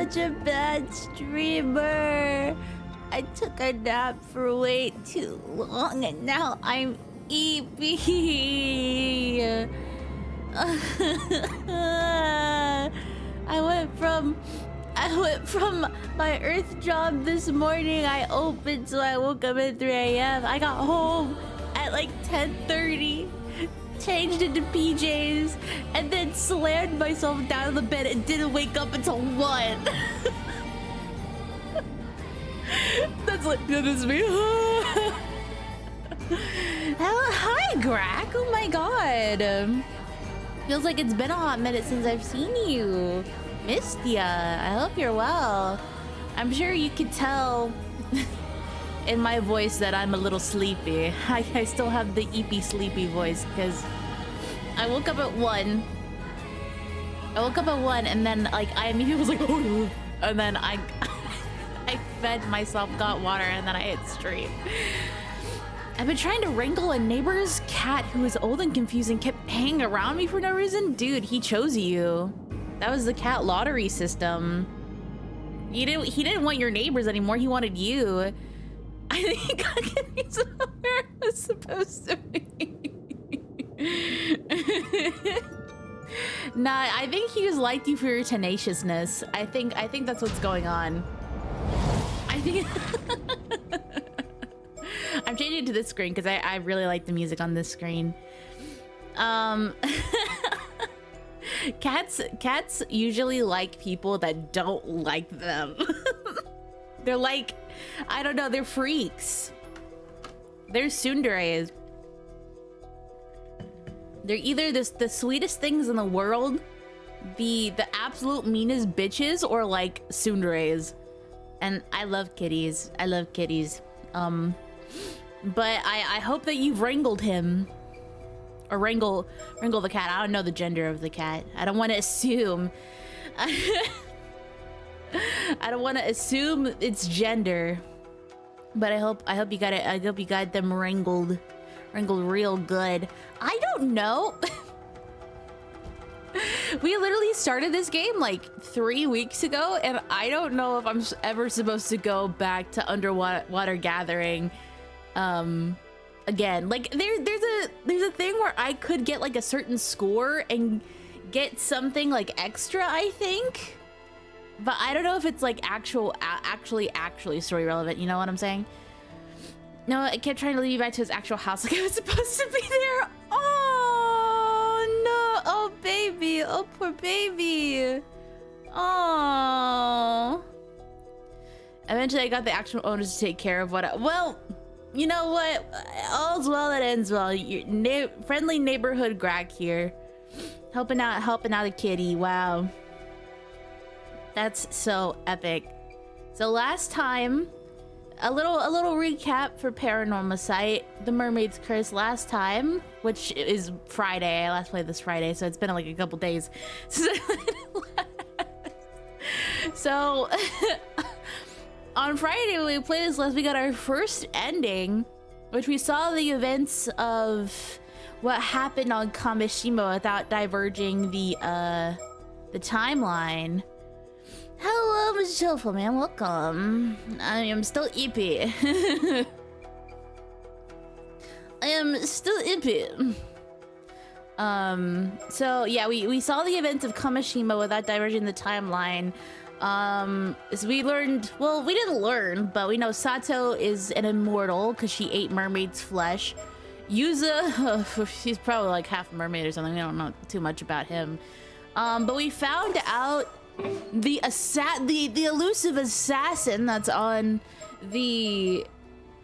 such a bad streamer. I took a nap for way too long and now I'm EP. I went from my Earth job this morning. I opened, so I woke up at 3 a.m. I got home at like 10:30, changed into PJs, and then slammed myself down on the bed and didn't wake up until 1. That's me. Hello, hi, Grack. Oh my god. Feels like it's been a hot minute since I've seen you. Missed ya. I hope you're well. I'm sure you could tell in my voice that I'm a little sleepy. I still have the EP sleepy voice because I woke up at 1. And then like I immediately was like, oh, and then I fed myself, got water, and then I hit stream. I've been trying to wrangle a neighbor's cat who was old and confusing, kept hanging around me for no reason. Dude, he chose you. That was the cat lottery system. He didn't want your neighbors anymore. He wanted you. I think he got confused about where I was supposed to be. Nah, I think he just liked you for your tenaciousness. I think that's what's going on. I think I'm changing it to this screen because I really like the music on this screen. Cats usually like people that don't like them. They're like, I don't know, they're freaks. They're tsunderes. They're either the sweetest things in the world, the absolute meanest bitches, or like tsunderes. And I love kitties. I love kitties. But I hope that you've wrangled him. Or wrangle the cat. I don't know the gender of the cat. I don't want to assume. I don't want to assume its gender. But I hope you got it. I hope you got them wrangled real good. I don't know. We literally started this game like 3 weeks ago, and I don't know if I'm ever supposed to go back to underwater gathering again. Like there's a thing where I could get like a certain score and get something like extra, I think, but I don't know if it's like actually story relevant. You know what I'm saying? No, I kept trying to lead you back to his actual house like I was supposed to be there. Oh no, oh baby, oh poor baby. Oh. Eventually I got the actual owners to take care of well, you know what? All's well that ends well. Your friendly neighborhood Greg here, helping out a kitty. Wow, that's so epic. So last time, a little recap for Paranormasight, the Mermaid's Curse. Last time, which is Friday. I last played this Friday, so it's been like a couple days. So. On Friday, when we played this last, we got our first ending, which we saw the events of what happened on Kamishima without diverging the timeline. Hello, Mr. Telephone Man, welcome. I am still EP. I am still EP. So yeah, we saw the events of Kamishima without diverging the timeline. So we learned, well, we didn't learn, but we know Sato is an immortal because she ate mermaid's flesh. Yuza, she's probably like half mermaid or something. We don't know too much about him. But we found out the elusive assassin that's on the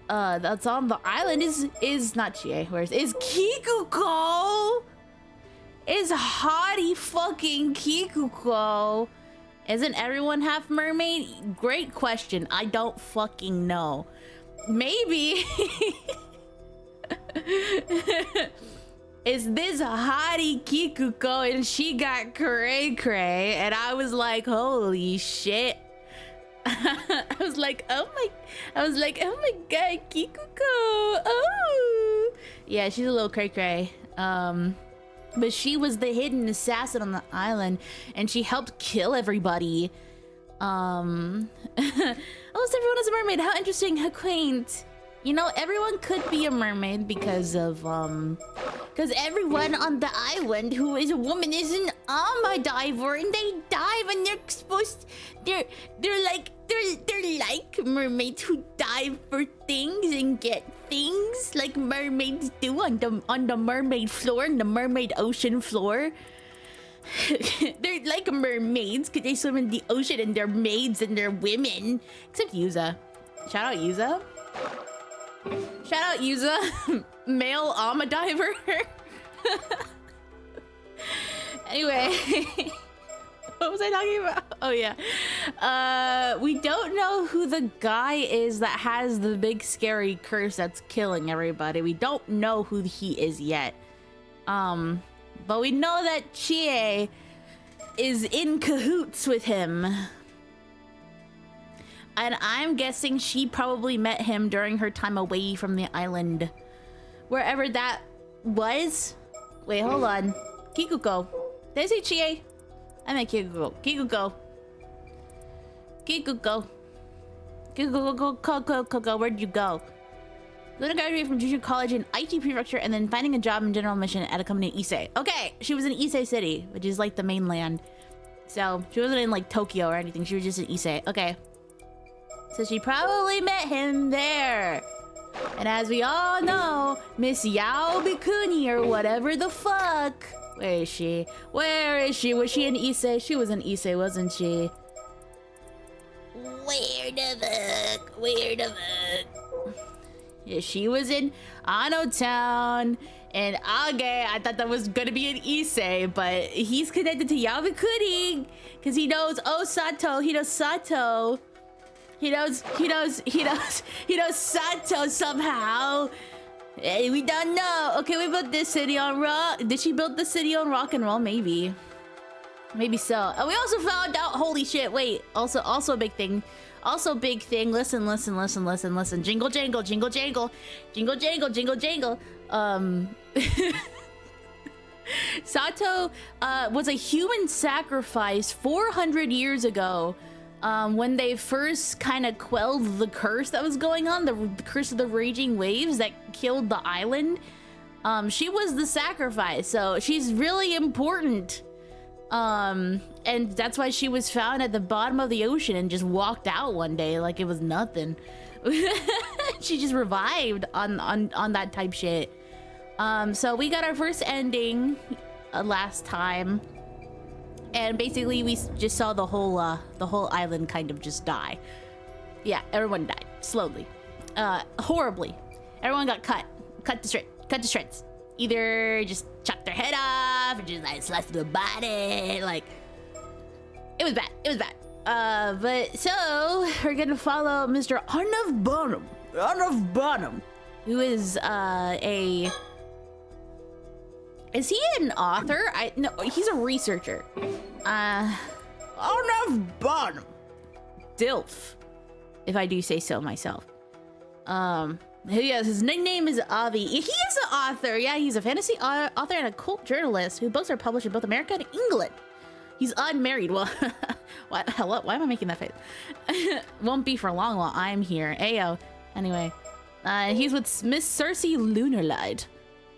island is not Chie. Is Kikuko? Is hottie fucking Kikuko? Isn't everyone half mermaid? Great question. I don't fucking know. Maybe. Is this hottie Kikuko and she got cray cray? And I was like, holy shit. I was like, oh my god, Kikuko. Oh. Yeah, she's a little cray cray. But she was the hidden assassin on the island, and she helped kill everybody. Almost everyone is a mermaid. How interesting, how quaint. You know, everyone could be a mermaid because everyone on the island who is a woman is an diver, and they dive, and they're supposed, they're like mermaids who dive for things and get things like mermaids do on the mermaid floor, and the mermaid ocean floor. They're like mermaids because they swim in the ocean, and they're maids and they're women. Except Yuza. Shout out Yuza. Shout out Yuza. Male diver. Anyway. What was I talking about? Oh yeah. We don't know who the guy is that has the big scary curse that's killing everybody. We don't know who he is yet. But we know that Chie is in cahoots with him. And I'm guessing she probably met him during her time away from the island. Wherever that was. Wait, hold on. Kikuko. Did I say Chie? I meant Kikuko. Kikuko. Kikuko. Kikuko. Where'd you go? Luna graduated from junior college in IT prefecture and then finding a job in general mission at a company in Issei. Okay, she was in Issei City, which is like the mainland. So she wasn't in like Tokyo or anything. She was just in Issei. Okay. So she probably met him there. And as we all know, Miss Yao Bikuni or whatever the fuck. Where is she? Where is she? Was she in Issei? She was in Issei, wasn't she? Where the fuck? Where the fuck? Yeah, she was in Ano Town. And Age, I thought that was gonna be an Issei, but he's connected to Yao Bikuni. Because he knows Sato. He knows Sato. He knows Sato somehow. Hey, we don't know. Okay, we built this city on rock. Did she build the city on rock and roll? Maybe. Maybe so. And we also found out, holy shit, wait. Also a big thing. Also big thing. Listen. Jingle jangle, jingle jangle. Jingle jangle, jingle jangle. Sato was a human sacrifice 400 years ago. When they first kind of quelled the curse that was going on, the curse of the raging waves that killed the island, she was the sacrifice, so she's really important. And that's why she was found at the bottom of the ocean and just walked out one day like it was nothing. She just revived on that type shit. So we got our first ending last time. And basically, we just saw the whole island kind of just die. Yeah, everyone died slowly, horribly. Everyone got cut to shreds. Either just chopped their head off, or just like sliced the body. Like it was bad. But so we're gonna follow Mr. Arnav Bonham, who is Is he an author? No, he's a researcher. Arnav Bonham. Dilf, if I do say so myself. Yes, his nickname is Avi. He is an author. Yeah, he's a fantasy author and a cult journalist whose books are published in both America and England. He's unmarried. Well, why am I making that face? Won't be for long while I'm here. Ayo. Anyway, he's with Miss Cersei Lunarlight.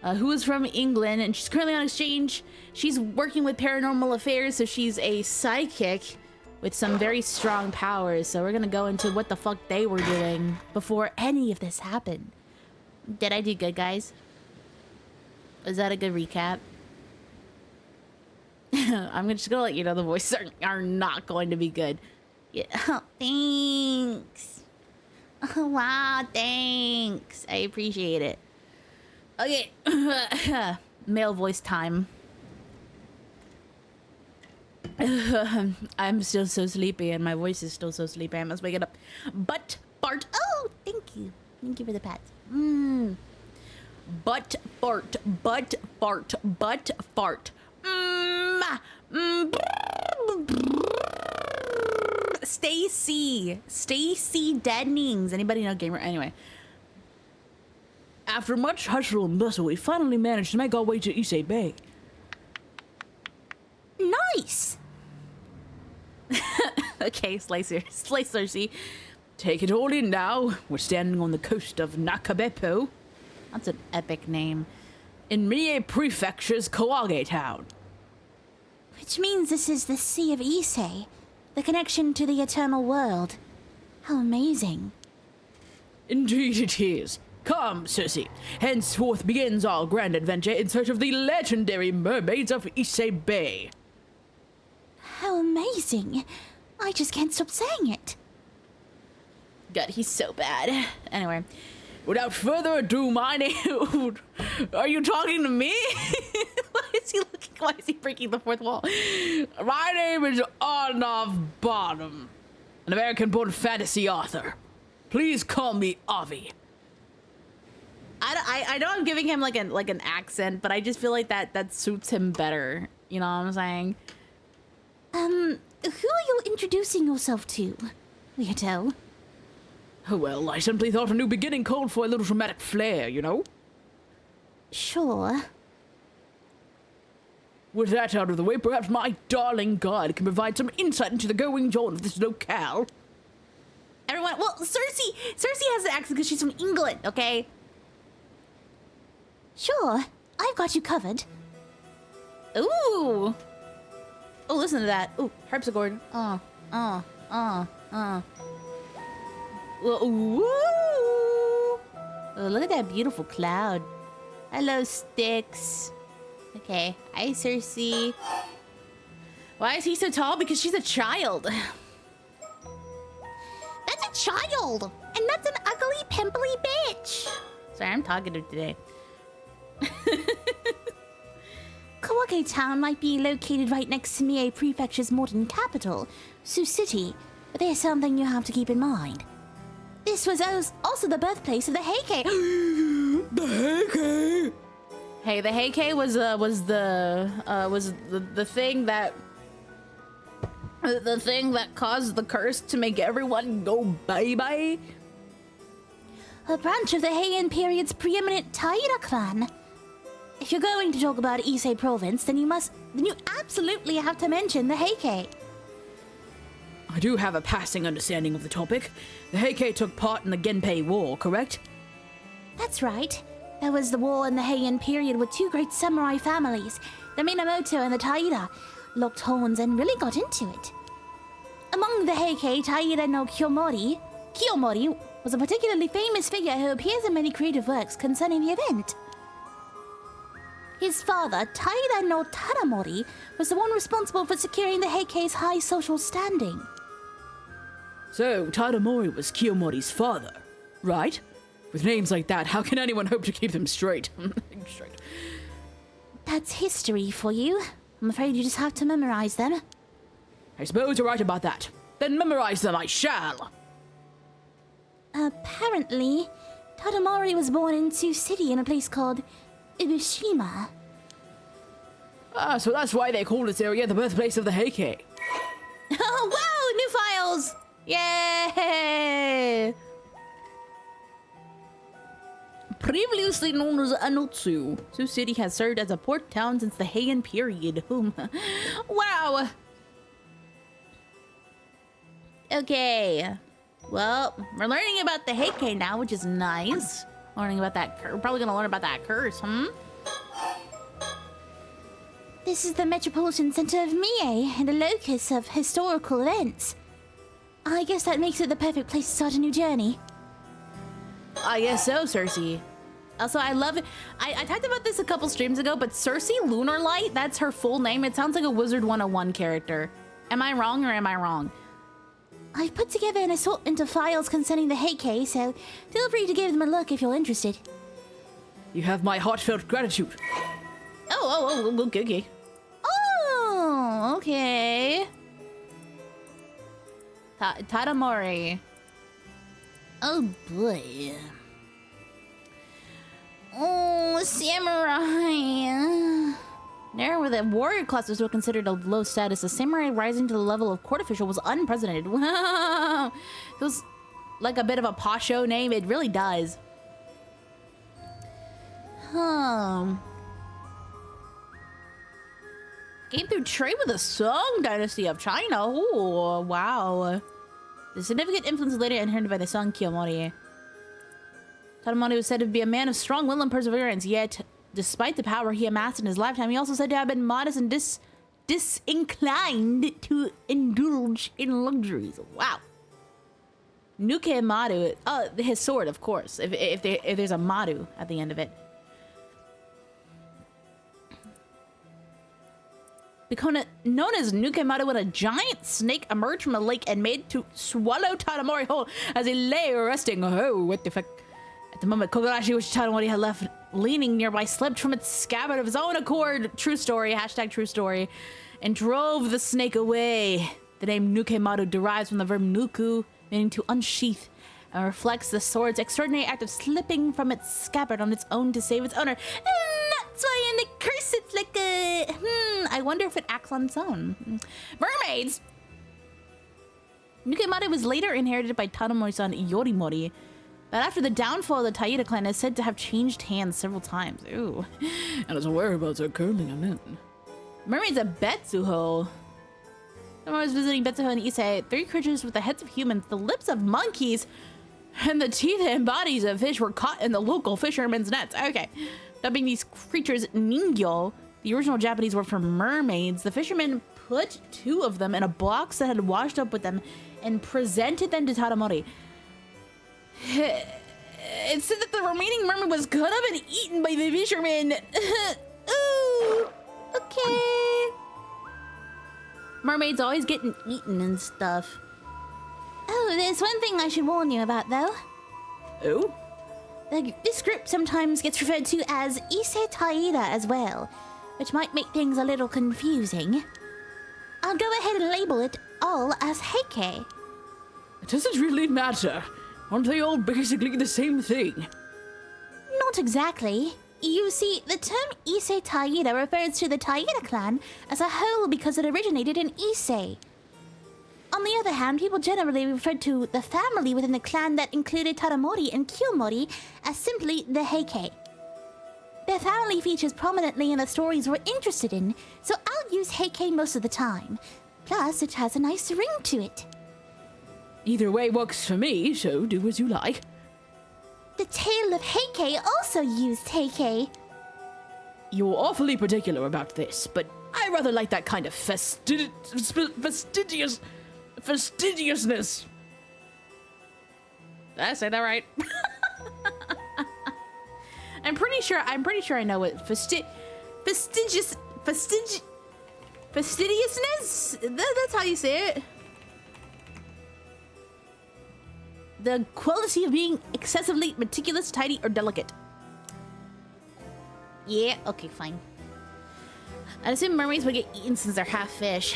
Who is from England, and she's currently on exchange. She's working with paranormal affairs, so she's a psychic with some very strong powers. So we're gonna go into what the fuck they were doing before any of this happened. Did I do good, guys? Was that a good recap? I'm just gonna let you know the voices are not going to be good. Yeah. Oh, thanks. Oh, wow, thanks. I appreciate it. Okay, male voice time. I'm still so sleepy and my voice is still so sleepy. I must wake it up. Butt fart. Oh, thank you. Thank you for the pats. Butt fart. Butt fart. Butt fart. Stacy Deadnings. Anybody know gamer? Anyway. After much hustle and bustle, we finally managed to make our way to Issei Bay. Nice! Okay, slay Cersei. Take it all in now. We're standing on the coast of Nakabepo. That's an epic name. In Mie Prefecture's Kawage town. Which means this is the Sea of Issei, the connection to the eternal world. How amazing. Indeed it is. Come, Cersei. Henceforth begins our grand adventure in search of the legendary mermaids of Issei Bay. How amazing. I just can't stop saying it. God, he's so bad. Anyway, without further ado, my name... Are you talking to me? Why is he breaking the fourth wall? My name is Arnav Bottom, an American-born fantasy author. Please call me Avi. I know I'm giving him like an accent, but I just feel like that suits him better. You know what I'm saying? Who are you introducing yourself to, weirdo? Well, I simply thought a new beginning called for a little dramatic flair, you know? Sure. With that out of the way, perhaps my darling guide can provide some insight into the goings-on of this locale. Everyone, well, Cersei has an accent because she's from England, okay? Sure, I've got you covered. Ooh! Oh, listen to that. Ooh, harpsichord. Ooh! Oh, look at that beautiful cloud. Hello, Styx. Okay, hi, Cersei. Why is he so tall? Because she's a child. That's a child! And that's an ugly, pimply bitch! Sorry, I'm talkative today. Kawage Town might be located right next to Mie Prefecture's modern capital, Sioux City, but there's something you have to keep in mind. This was also the birthplace of the Heike. The Heike! Hey, the Heike was the thing that caused the curse to make everyone go bye-bye. A branch of the Heian period's preeminent Taira clan. If you're going to talk about Issei province, then you absolutely have to mention the Heike. I do have a passing understanding of the topic. The Heike took part in the Genpei War, correct? That's right. There was the war in the Heian period with two great samurai families, the Minamoto and the Taira, locked horns and really got into it. Among the Heike, Taira no Kiyomori was a particularly famous figure who appears in many creative works concerning the event. His father, Taira no Taramori, was the one responsible for securing the Heike's high social standing. So, Taramori was Kiyomori's father, right? With names like that, how can anyone hope to keep them straight? That's history for you. I'm afraid you just have to memorize them. I suppose you're right about that. Then memorize them I shall. Apparently, Taramori was born in Sioux City in a place called Ibushima. Ah, so that's why they call this area the birthplace of the Heike. Oh, wow! New files! Yay! Previously known as Anotsu, Sioux City has served as a port town since the Heian period. Wow! Okay. Well, we're learning about the Heike now, which is nice. Learning about that curse. We're probably gonna learn about that curse, This is the metropolitan center of Mie and a locus of historical events. I guess that makes it the perfect place to start a new journey. I guess so, Cersei. Also, I love it. I talked about this a couple streams ago, but Cersei Lunarlight, that's her full name. It sounds like a Wizard 101 character. Am I wrong or am I wrong? I've put together an assortment of files concerning the Heike, so feel free to give them a look if you're interested. You have my heartfelt gratitude. Okay. Oh, okay. Taramori. Oh boy. Oh, samurai. There, where the warrior classes were considered a low status, a samurai rising to the level of court official was unprecedented. Wow! It was like a bit of a posho name. It really does. Came through trade with the Song Dynasty of China. Oh, wow. The significant influence later inherited by the Song Kiyomori. Taramori was said to be a man of strong will and perseverance, yet, despite the power he amassed in his lifetime, he also said to have been modest and disinclined to indulge in luxuries. Wow. Nuke Maru, his sword, of course, if there's a Maru at the end of it. Become known as Nuke Maru when a giant snake emerged from a lake and made to swallow Taramori whole as he lay resting. Oh, what the fuck? At the moment, Kogarashi, which Taramori had left leaning nearby, slipped from its scabbard of his own accord. True story, hashtag true story. And drove the snake away. The name Nuke Maru derives from the verb nuku, meaning to unsheath, and reflects the sword's extraordinary act of slipping from its scabbard on its own to save its owner. And that's why in the curse it's like a... I wonder if it acts on its own. Mermaids! Nuke Maru was later inherited by Taramori's son Yorimori, but after the downfall of the Taira clan is said to have changed hands several times. Ooh. And its whereabouts are currently unknown. Mermaid's a Betsuho. Someone was visiting Betsuho and Issei. 3 creatures with the heads of humans, the lips of monkeys, and the teeth and bodies of fish were caught in the local fishermen's nets. Okay. Dubbing these creatures Ningyo, the original Japanese word for mermaids, the fishermen put 2 of them in a box that had washed up with them and presented them to Taramori. It said that the remaining mermaid was cut up and eaten by the fishermen. Ooh, okay. Mermaids always getting eaten and stuff. Oh, there's one thing I should warn you about, though. Oh? This group sometimes gets referred to as Issei Taira as well, which might make things a little confusing. I'll go ahead and label it all as Heike. It doesn't really matter. Aren't they all basically the same thing? Not exactly. You see, the term Issei Taira refers to the Taira clan as a whole because it originated in Issei. On the other hand, people generally referred to the family within the clan that included Taramori and Kiyomori as simply the Heike. Their family features prominently in the stories we're interested in, so I'll use Heike most of the time. Plus, it has a nice ring to it. Either way works for me, so do as you like. The tale of Heike also used Heike. You're awfully particular about this, but I rather like that kind of fastidiousness. Did I say that right? I'm pretty sure I know what fastidiousness? That's how you say it. The quality of being excessively meticulous, tidy, or delicate. Yeah, okay, fine. I assume mermaids would get eaten since they're half fish.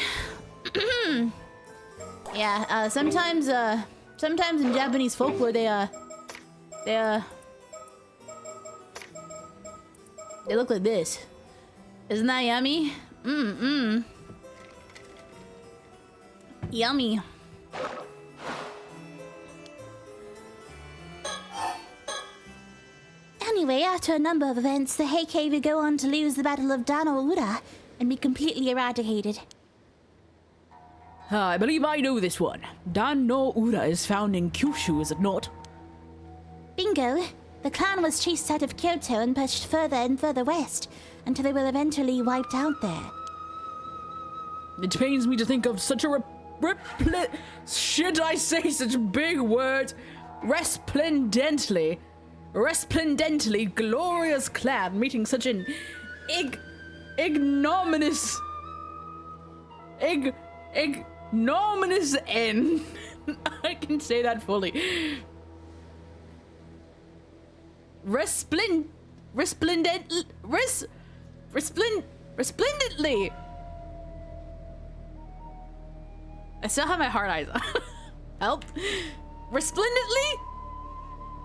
Yeah, sometimes in Japanese folklore they look like this. Isn't that yummy? Yummy. Anyway, after a number of events, the Heike would go on to lose the Battle of Dano-Ura and be completely eradicated. I believe I know this one. Dan-no-Ura is found in Kyushu, is it not? Bingo. The clan was chased out of Kyoto and pushed further and further west until they were eventually wiped out there. It pains me to think of such a should I say such big words? Resplendently glorious clan meeting such an ignominious end. I can say that fully. Resplendently. I still have my hard eyes on. Help. Resplendently?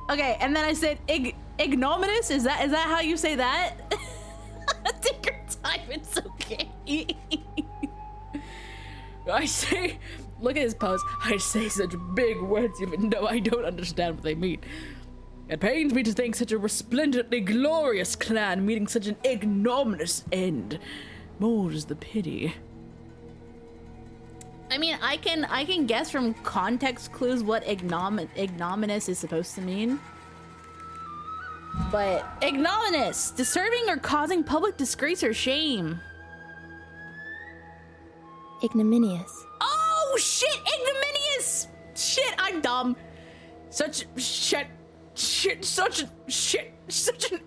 Okay, and then I said ignominious? Is that how you say that? Take your time, it's okay. I say, look at his pose. I say such big words even though I don't understand what they mean. It pains me to think such a resplendently glorious clan meeting such an ignominious end. More's the pity. I mean, I can guess from context clues what ignominious is supposed to mean. But ignominious, disturbing or causing public disgrace or shame. Ignominious. Oh shit, ignominious! Shit, I'm dumb. Such an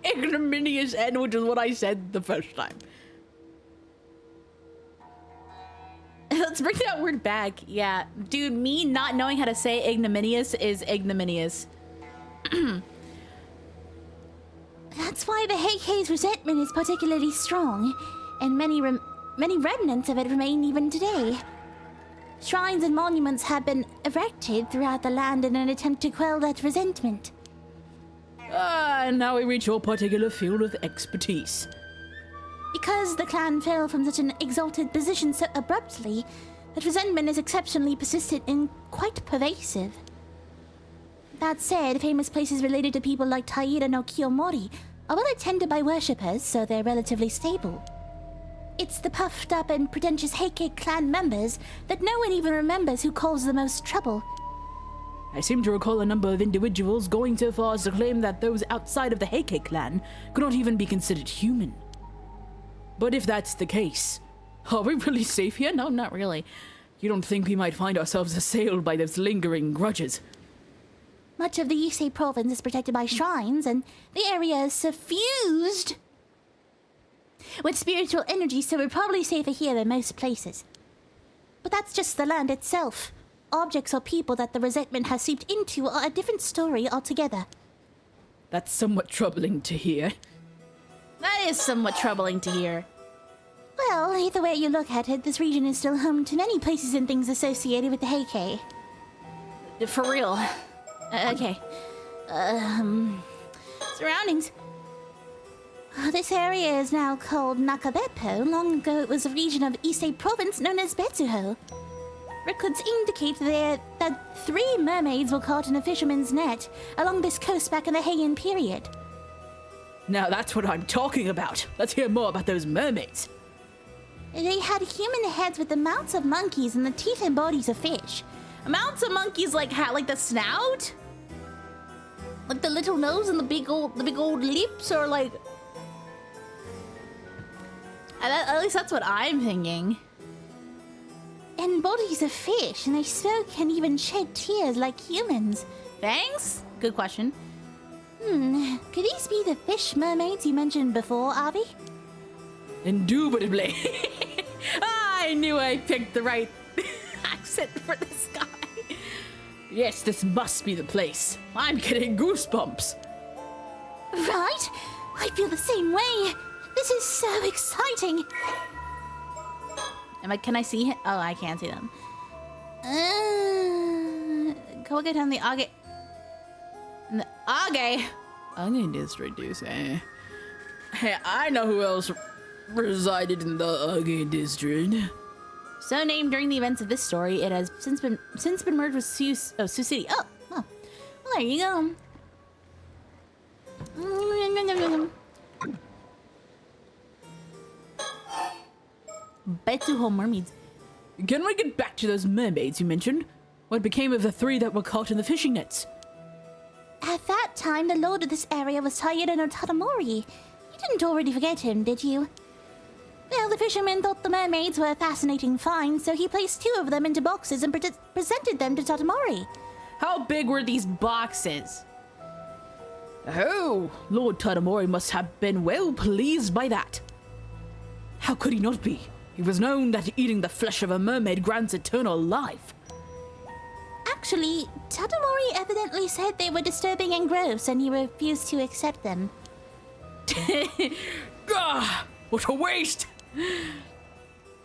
ignominious end, which is what I said the first time. Let's bring that word back. Yeah, dude, me not knowing how to say ignominious is ignominious. That's why the Heike's resentment is particularly strong, and many remnants of it remain even today. Shrines and monuments have been erected throughout the land in an attempt to quell that resentment. And now we reach your particular field of expertise. Because the clan fell from such an exalted position so abruptly, that resentment is exceptionally persistent and quite pervasive. That said, famous places related to people like Taira no Kiyomori are well attended by worshippers, so they're relatively stable. It's the puffed up and pretentious Heike clan members that no one even remembers who cause the most trouble. I seem to recall a number of individuals going so far as to claim that those outside of the Heike clan could not even be considered human. But if that's the case, are we really safe here? No, not really. You don't think we might find ourselves assailed by those lingering grudges? Much of the Ise province is protected by shrines, and the area is suffused with spiritual energy, so we're probably safer here than most places. But that's just the land itself. Objects or people that the resentment has seeped into are a different story altogether. That's somewhat troubling to hear. That is somewhat troubling to hear. Well, either way you look at it, this region is still home to many places and things associated with the Heike. For real. Okay. Surroundings. This area is now called Nakabeppo. Long ago it was a region of Ise province known as Betsuho. Records indicate there that 3 mermaids were caught in a fisherman's net along this coast back in the Heian period. Now that's what I'm talking about. Let's hear more about those mermaids. They had human heads with the mouths of monkeys and the teeth and bodies of fish. Amounts of monkeys like the snout? Like the little nose and the big old lips, or like... At least that's what I'm thinking. And bodies of fish, and they spoke and even shed tears like humans. Thanks? Good question. Could these be the fish mermaids you mentioned before, Avi? Indubitably. I knew I picked the right accent for this guy. Yes, this must be the place. I'm getting goosebumps. Right? I feel the same way. This is so exciting. Can I see him? Oh, I can't see them. Go get down the Age. Age district, you say? Hey, I know who else resided in the Age district. So named during the events of this story, it has since been merged with Sioux City. Oh, well, there you go. Betsuho mermaids. Can we get back to those mermaids you mentioned? What became of the 3 that were caught in the fishing nets? At that time, the lord of this area was Taira no Tatamori. You didn't already forget him, did you? Well, the fisherman thought the mermaids were a fascinating find, so he placed 2 of them into boxes and presented them to Tatamori. How big were these boxes? Oh, Lord Tatamori must have been well pleased by that. How could he not be? It was known that eating the flesh of a mermaid grants eternal life. Actually, Tatamori evidently said they were disturbing and gross, and he refused to accept them. What a waste!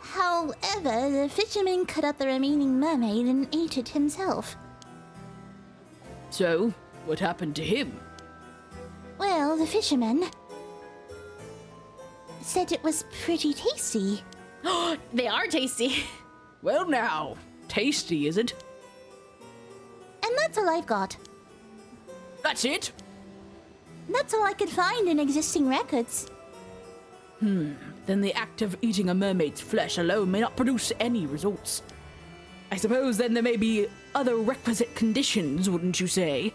However, the fisherman cut up the remaining mermaid and ate it himself. So, what happened to him? Well, the fisherman said it was pretty tasty. They are tasty. Well now, tasty, is it? And that's all I've got. That's it? That's all I could find in existing records. then the act of eating a mermaid's flesh alone may not produce any results. I suppose then there may be other requisite conditions, wouldn't you say?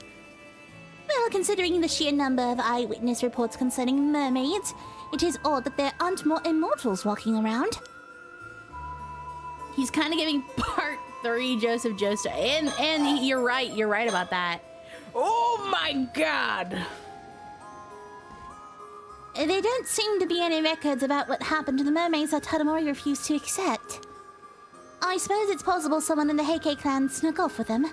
Well, considering the sheer number of eyewitness reports concerning mermaids, it is odd that there aren't more immortals walking around. He's kind of giving part 3 Joseph Joestar. And you're right about that. Oh my god! There don't seem to be any records about what happened to the mermaids that Tadamori refused to accept. I suppose it's possible someone in the Heike clan snuck off with them.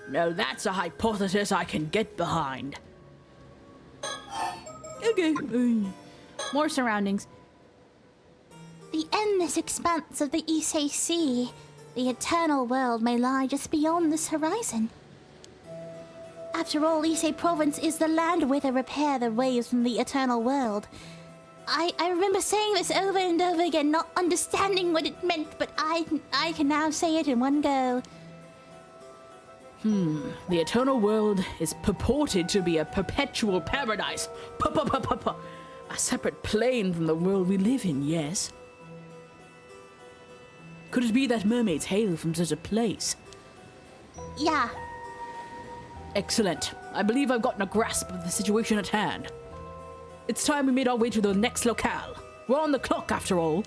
No, that's a hypothesis I can get behind. Okay. More surroundings. The endless expanse of the Issei Sea, the eternal world, may lie just beyond this horizon. After all, Issei Province is the land whither repair the waves from the eternal world. I remember saying this over and over again, not understanding what it meant, but I can now say it in one go. The eternal world is purported to be a perpetual paradise. A separate plane from the world we live in, yes. Could it be that mermaids hail from such a place? Yeah. Excellent. I believe I've gotten a grasp of the situation at hand. It's time we made our way to the next locale. We're on the clock, after all.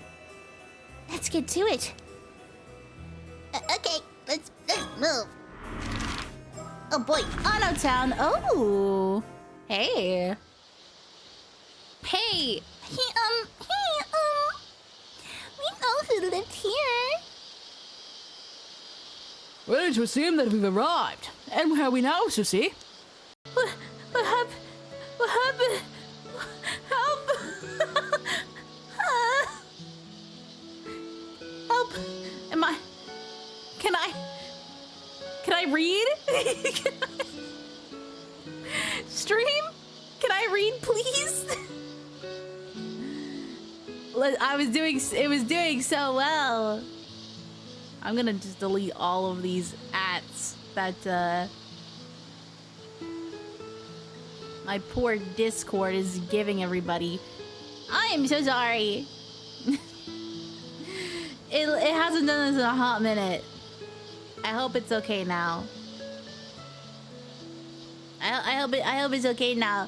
Let's get to it. Okay, let's move. Oh boy. Anno Town. Oh. Hey. Hey. We know who lived here. Well, it would seem that we've arrived. And where are we now, Susie? What happened? What happened? Help! Help! Can I read? Stream? Can I read, please? It was doing so well. I'm gonna just delete all of these ats that my poor Discord is giving everybody. I am so sorry. It hasn't done this in a hot minute. I hope it's okay now. I hope it's okay now.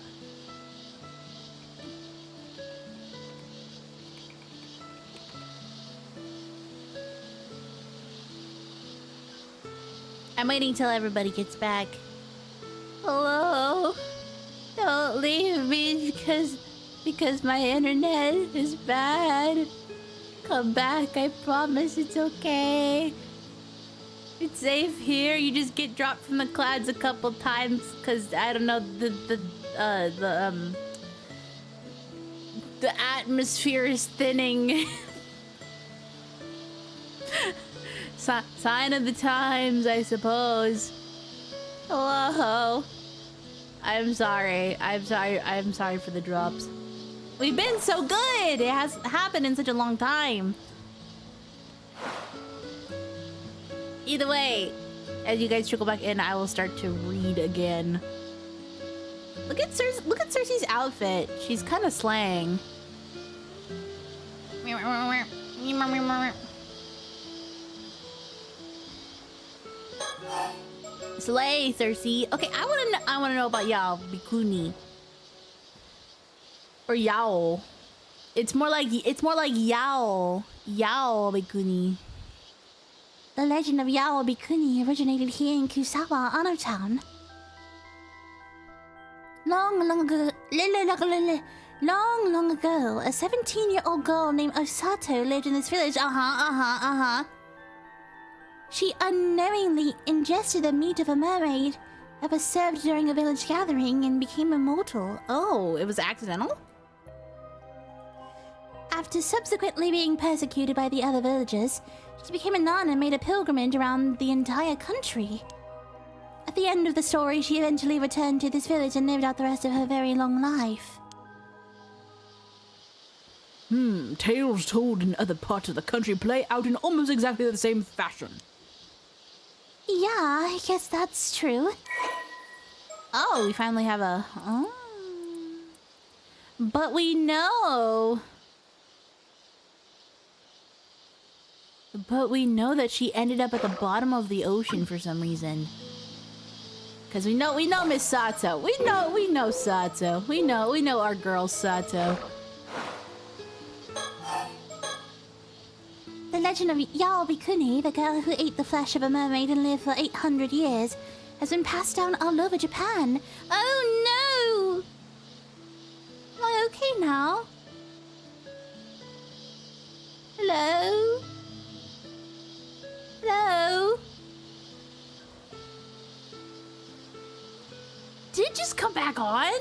I'm waiting till everybody gets back. Hello? Don't leave me because my internet is bad. Come back, I promise it's okay. It's safe here. You just get dropped from the clouds a couple times because I don't know the atmosphere is thinning. Sign of the times, I suppose. Hello. I'm sorry for the drops. We've been so good. It hasn't happened in such a long time. Either way, as you guys trickle back in, I will start to read again. Look at Cersei's outfit. She's kind of slaying. Slay, Cersei. Okay, I wanna know about Yao Bikuni. Or Yao. It's more like Yao. Yao Bikuni. The legend of Yao Bikuni originated here in Kusawa, Anno Town. Long ago, a 17-year-old girl named Osato lived in this village. She unknowingly ingested the meat of a mermaid that was served during a village gathering and became immortal. Oh, it was accidental? After subsequently being persecuted by the other villagers, she became a nun and made a pilgrimage around the entire country. At the end of the story, she eventually returned to this village and lived out the rest of her very long life. Tales told in other parts of the country play out in almost exactly the same fashion. Yeah, I guess that's true. Oh, we finally have a... Oh. But we know But we know that she ended up at the bottom of the ocean for some reason. Cause we know Miss Sato. We know Sato. We know our girl Sato. The legend of Bikuni, the girl who ate the flesh of a mermaid and lived for 800 years, has been passed down all over Japan. Oh no! Am I okay now? Hello? Hello? Did it just come back on?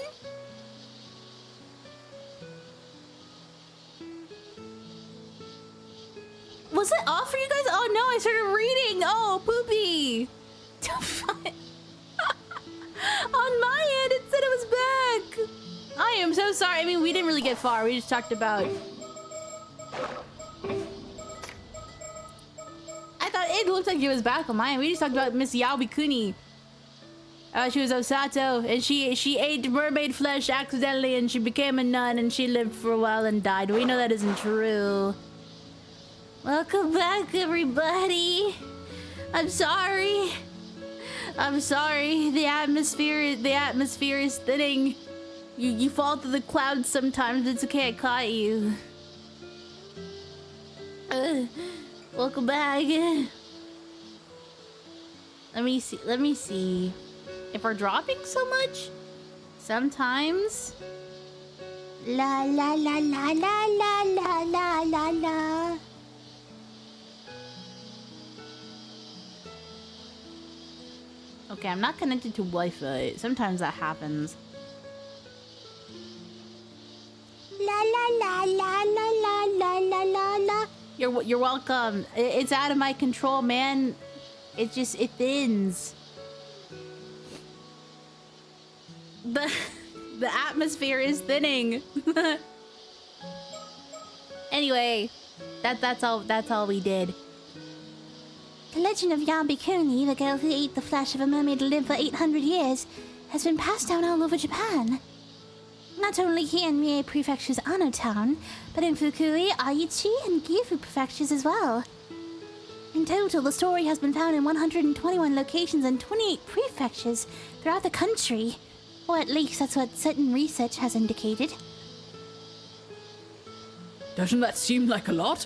Was it off for you guys? Oh no, I started reading. Oh, poopy. On my end, it said it was back. I am so sorry. I mean, we didn't really get far. We just talked about... I thought it looked like it was back on mine. We just talked about Miss Bikuni. She was Osato, and she ate mermaid flesh accidentally, and she became a nun, and she lived for a while and died. We know that isn't true. Welcome back, everybody. I'm sorry. I'm sorry. The atmosphere is thinning. You fall through the clouds sometimes. It's okay. I caught you. Welcome back. Let me see. If we're dropping so much, sometimes. La la la la la la la la la la. Okay, I'm not connected to Wi-Fi. Sometimes that happens. La la la la la la la la la la. You're welcome. It's out of my control, man. It thins. The atmosphere is thinning. Anyway, that's all we did. The legend of Bikuni, the girl who ate the flesh of a mermaid and lived for 800 years, has been passed down all over Japan. Not only here in Mie Prefecture's Ano town, but in Fukui, Aichi, and Gifu prefectures as well. In total, the story has been found in 121 locations and 28 prefectures throughout the country. Or at least that's what certain research has indicated. Doesn't that seem like a lot?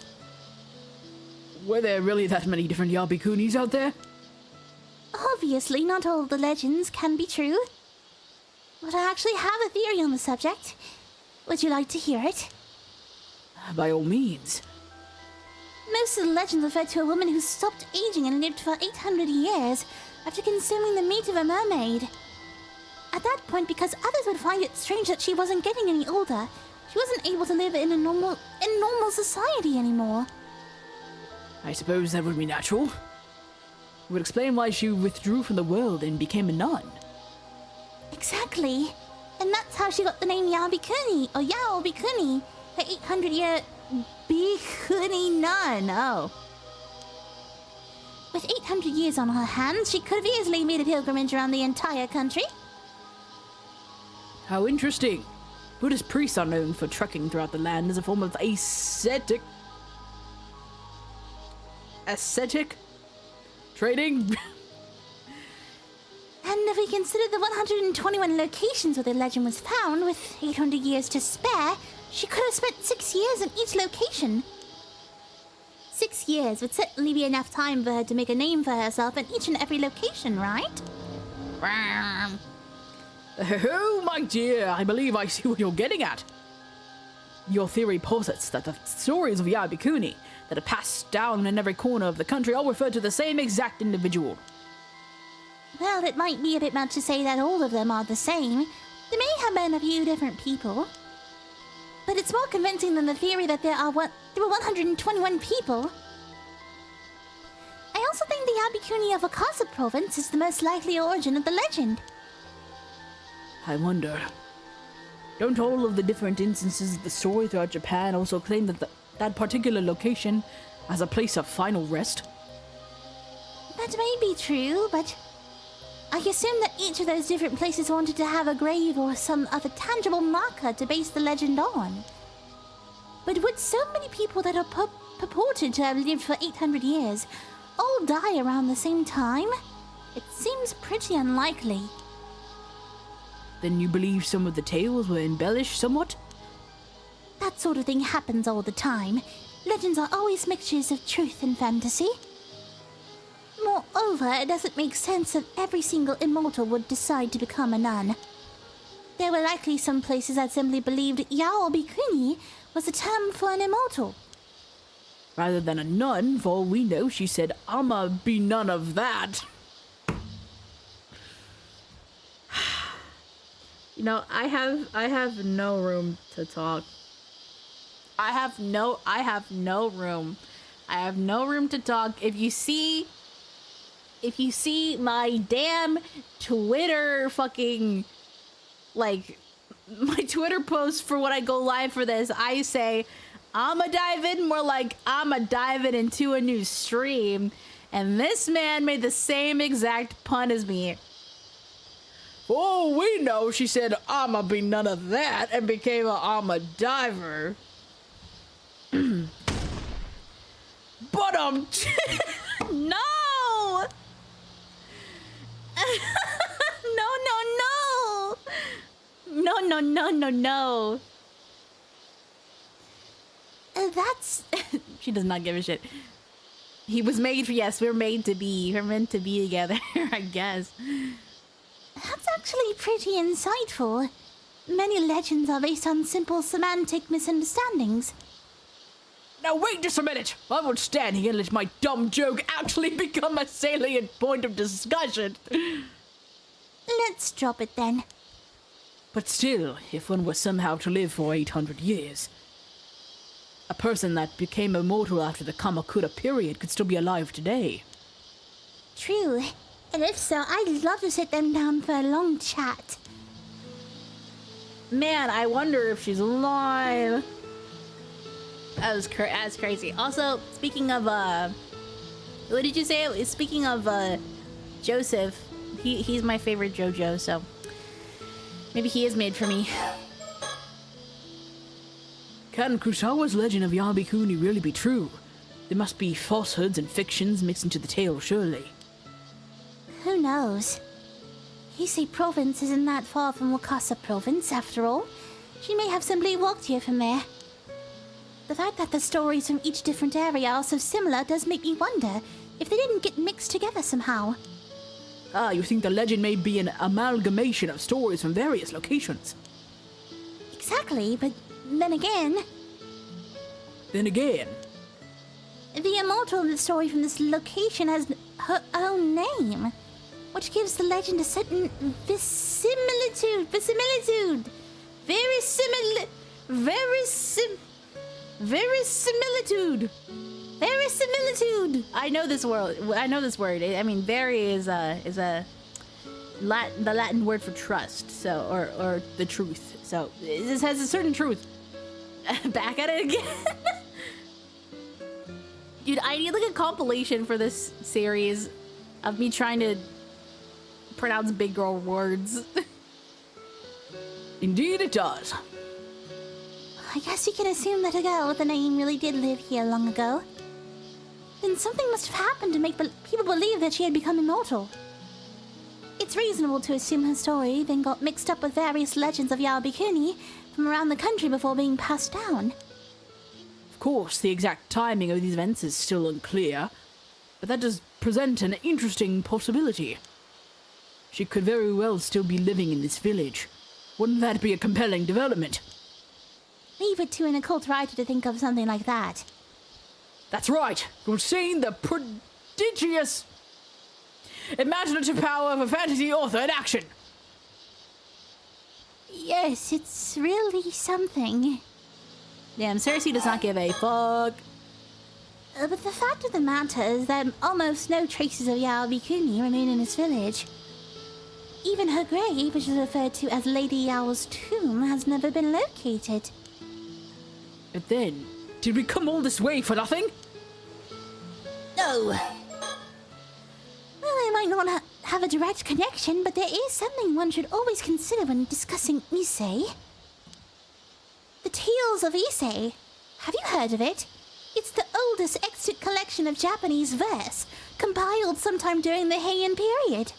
Were there really that many different Bikunis out there? Obviously, not all of the legends can be true. But I actually have a theory on the subject. Would you like to hear it? By all means. Most of the legends refer to a woman who stopped aging and lived for 800 years after consuming the meat of a mermaid. At that point, because others would find it strange that she wasn't getting any older, she wasn't able to live in normal society anymore. I suppose that would be natural. It would explain why she withdrew from the world and became a nun. Exactly. And that's how she got the name Bikuni, or Yao Bikuni, the 800-year Bikuni nun. Oh. With 800 years on her hands, she could have easily made a pilgrimage around the entire country. How interesting. Buddhist priests are known for trekking throughout the land as a form of ascetic trading. And if we consider the 121 locations where the legend was found, with 800 years to spare, she could have spent 6 years in each location. 6 years would certainly be enough time for her to make a name for herself in each and every location, right? Oh, my dear, I believe I see what you're getting at. Your theory posits that the stories of Bikuni that are passed down in every corner of the country all refer to the same exact individual. Well, it might be a bit much to say that all of them are the same. There may have been a few different people. But it's more convincing than the theory that there were 121 people. I also think the Bikuni of Akasa province is the most likely origin of the legend. I wonder. Don't all of the different instances of the story throughout Japan also claim that that particular location as a place of final rest? That may be true, but I assume that each of those different places wanted to have a grave or some other tangible marker to base the legend on. But would so many people that are purported to have lived for 800 years all die around the same time? It seems pretty unlikely. Then you believe some of the tales were embellished somewhat? That sort of thing happens all the time. Legends are always mixtures of truth and fantasy. Moreover, it doesn't make sense that every single immortal would decide to become a nun. There were likely some places that simply believed Yao Bikuni was a term for an immortal. Rather than a nun, for all we know, she said, "I'ma be none of that." You know, I have no room to talk. I have no room. I have no room to talk. If you see my damn Twitter fucking, like, my Twitter post for when I go live for this, I say, I'ma dive in, more like I'ma dive it into a new stream. And this man made the same exact pun as me. Oh, we know, she said, I'ma be none of that, and became a I'm a diver. But no! No. That's... She does not give a shit. He was made for, yes, we're made to be. We're meant to be together, I guess. That's actually pretty insightful. Many legends are based on simple semantic misunderstandings. Now wait just a minute! I won't stand here and let my dumb joke actually become a salient point of discussion. Let's drop it then. But still, if one was somehow to live for 800 years, a person that became immortal after the Kamakura period could still be alive today. True. And if so, I'd love to sit them down for a long chat. Man, I wonder if she's alive. That's crazy. Also, speaking of, what did you say? Speaking of, Joseph, he's my favorite JoJo, so maybe he is made for me. Can Kusawa's legend of Yabikuni really be true? There must be falsehoods and fictions mixed into the tale, surely. Who knows? Hisei Province isn't that far from Wakasa Province, after all. She may have simply walked here from there. The fact that the stories from each different area are so similar does make me wonder if they didn't get mixed together somehow. Ah, you think the legend may be an amalgamation of stories from various locations? Exactly, but then again... the immortal in the story from this location has her own name, which gives the legend a certain verisimilitude. I know this word. I mean, very is the Latin word for trust. So, or the truth. So this has a certain truth. Back at it again. Dude, I need like a compilation for this series of me trying to pronounce big girl words. Indeed it does. I guess you can assume that a girl with a name really did live here long ago. Then something must have happened to make people believe that she had become immortal. It's reasonable to assume her story then got mixed up with various legends of Yabikuni from around the country before being passed down. Of course, the exact timing of these events is still unclear, but that does present an interesting possibility. She could very well still be living in this village. Wouldn't that be a compelling development? Leave it to an occult writer to think of something like that. That's right! You're seeing the prodigious imaginative power of a fantasy author in action! Yes, it's really something. Damn, Cersei does not give a fuck. But the fact of the matter is that almost no traces of Yabikuni remain in this village. Even her grave, which is referred to as Lady Yao's tomb, has never been located. But then, did we come all this way for nothing? No. Well, they might not have a direct connection, but there is something one should always consider when discussing Issei. The tales of Issei. Have you heard of it? It's the oldest extant collection of Japanese verse, compiled sometime during the Heian period.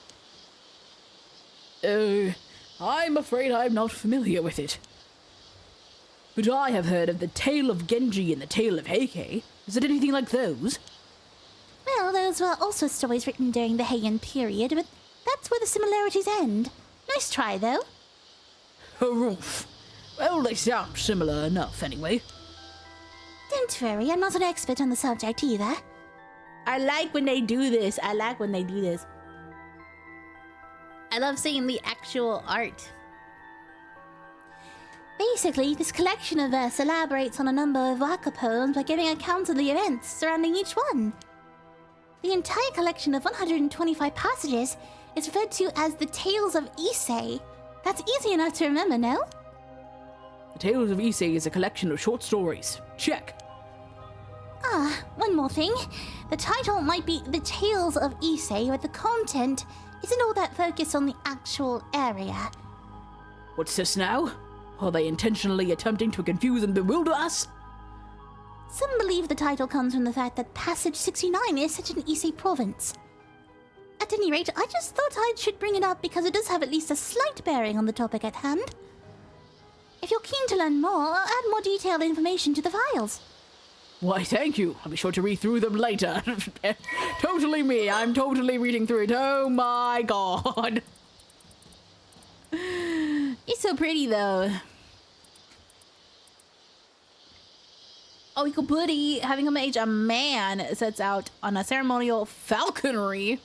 I'm afraid I'm not familiar with it. But I have heard of the Tale of Genji and the Tale of Heike. Is it anything like those? Well, those were also stories written during the Heian period, but that's where the similarities end. Nice try, though. Harumph. Well, they sound similar enough, anyway. Don't worry, I'm not an expert on the subject either. I like when they do this. I love seeing the actual art. Basically, this collection of verse elaborates on a number of waka poems by giving accounts of the events surrounding each one. The entire collection of 125 passages is referred to as the Tales of Issei. That's easy enough to remember, no? The Tales of Issei is a collection of short stories. Check. Ah, one more thing. The title might be The Tales of Issei, but the content isn't all that focused on the actual area. What's this now? Are they intentionally attempting to confuse and bewilder us? Some believe the title comes from the fact that Passage 69 is such an Issei province. At any rate, I just thought I should bring it up because it does have at least a slight bearing on the topic at hand. If you're keen to learn more, I'll add more detailed information to the files. Why, thank you. I'll be sure to read through them later. Totally me. I'm totally reading through it. Oh my god. He's so pretty, though. Oh, Ikoburi, having him age a man, sets out on a ceremonial falconry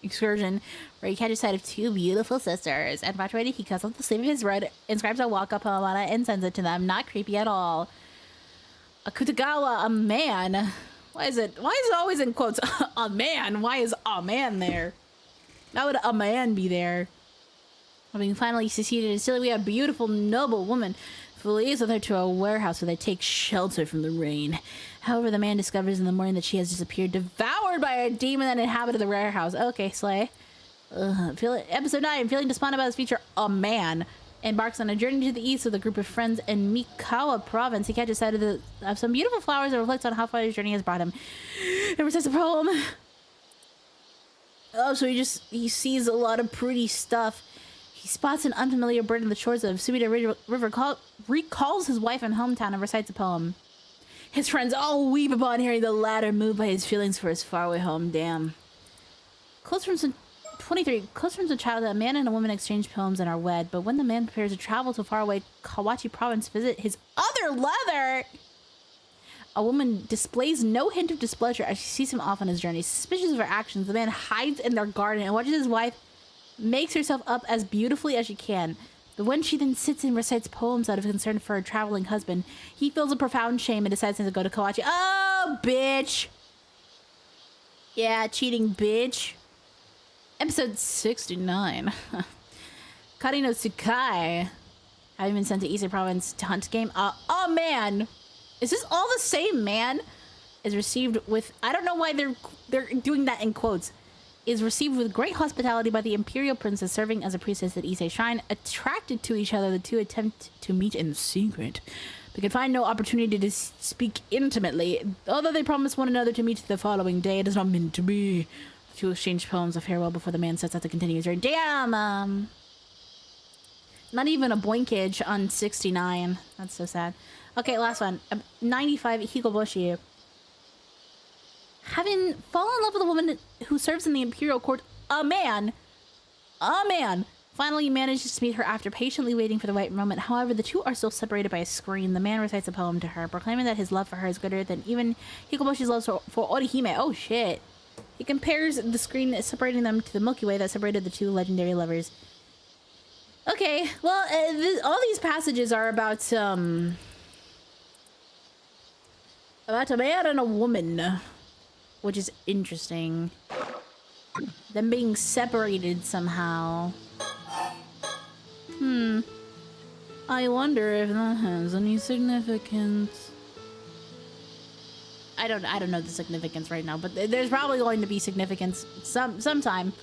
excursion where he catches sight of two beautiful sisters. And infatuated, he cuts off the sleeve of his robe, inscribes a waka poem on it, and sends it to them. Not creepy at all. Akutagawa, a man. Why is it always in quotes? A man? Why is a man there? Why would a man be there? Having finally succeeded in stealing, we have a beautiful, noble woman who leads with her to a warehouse where they take shelter from the rain. However, the man discovers in the morning that she has disappeared, devoured by a demon that inhabited the warehouse. Okay, slay. Episode 9, feeling despondent about his future, a man embarks on a journey to the east with a group of friends in Mikawa province. He catches sight of some beautiful flowers and reflects on how far his journey has brought him. And recites a poem. Oh, so he sees a lot of pretty stuff. He spots an unfamiliar bird on the shores of Sumida River, recalls his wife and hometown, and recites a poem. His friends all weep upon hearing the latter, moved by his feelings for his faraway home. Damn. Close from 23. Close from childhood, a man and a woman exchange poems and are wed, but when the man prepares to travel to faraway Kawachi province to visit his other lover, a woman displays no hint of displeasure as she sees him off on his journey. Suspicious of her actions, the man hides in their garden and watches his wife makes herself up as beautifully as she can. But when she then sits and recites poems out of concern for her traveling husband, he feels a profound shame and decides to go to Kawachi. Oh, bitch! Yeah, cheating bitch. Episode 69. Kari no Tsukai, having been sent to Ise province to hunt game. Oh man! Is this all the same man? Is received with... I don't know why they're doing that in quotes. Is received with great hospitality by the imperial princess serving as a priestess at Ise Shrine. Attracted to each other, the two attempt to meet in secret, but can find no opportunity to speak intimately. Although they promise one another to meet the following day, it is not meant to be. The two exchange poems of farewell before the man sets out to continue his journey. Damn! Not even a boinkage on 69. That's so sad. Okay, last one. 95, Hikoboshi. Having fallen in love with a woman who serves in the imperial court, a man finally manages to meet her after patiently waiting for the right moment. However, the two are still separated by a screen. The man recites a poem to her, proclaiming that his love for her is greater than even Hikoboshi's love for Orihime. Oh shit. He compares the screen separating them to the Milky Way that separated the two legendary lovers. Okay, well, all these passages are about a man and a woman, which is interesting. Them being separated somehow. I wonder if that has any significance. I don't know the significance right now, but there's probably going to be significance sometime.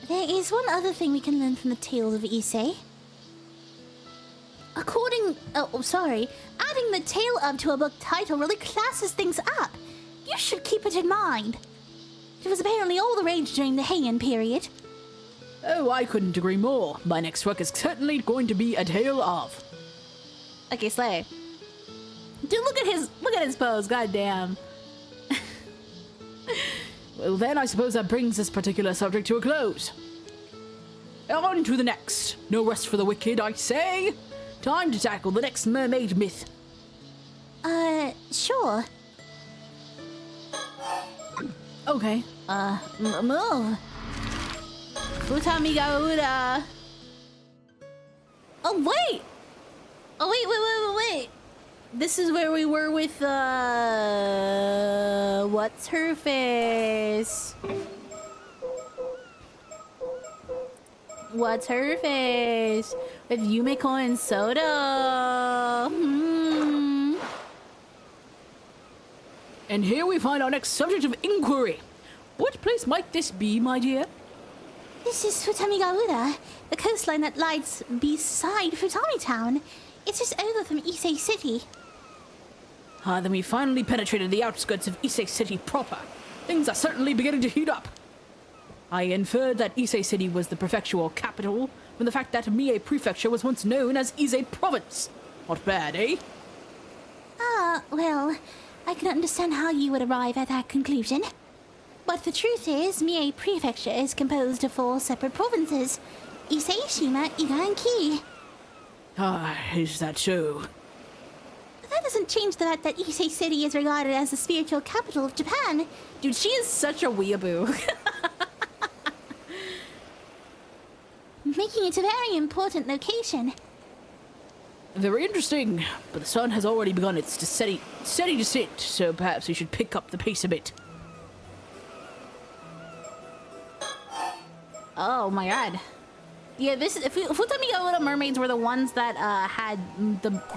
There is one other thing we can learn from the Tales of Issei. According Oh, sorry. Adding the tale of to a book title really classes things up. You should keep it in mind. It was apparently all the rage during the Heian period. Oh, I couldn't agree more. My next work is certainly going to be a tale of. Okay, Slay. Dude, look at his pose. Goddamn. Well, then I suppose that brings this particular subject to a close. On to the next. No rest for the wicked, I say. Time to tackle the next mermaid myth. Sure. Okay. Move. Futami Garuda. Oh, wait! Oh, wait. This is where we were with, what's her face? What's her face? With Yumiko and Soda. And here we find our next subject of inquiry. What place might this be, my dear? This is Futami Garuda, the coastline that lies beside Futami Town. It's just over from Issei City. Then we finally penetrated the outskirts of Issei City proper. Things are certainly beginning to heat up. I inferred that Issei City was the prefectural capital from the fact that Mie Prefecture was once known as Issei Province. Not bad, eh? Well, I can understand how you would arrive at that conclusion. But the truth is, Mie Prefecture is composed of 4 separate provinces. Issei, Shima, Iga, and Ki. Is that so? That doesn't change the fact that Issei City is regarded as the spiritual capital of Japan. Dude, she is such a weeaboo. Making it a very important location. Very interesting, but the sun has already begun its steady descent, so perhaps we should pick up the pace a bit. Oh my god. Yeah, Futami Garuda mermaids were the ones that had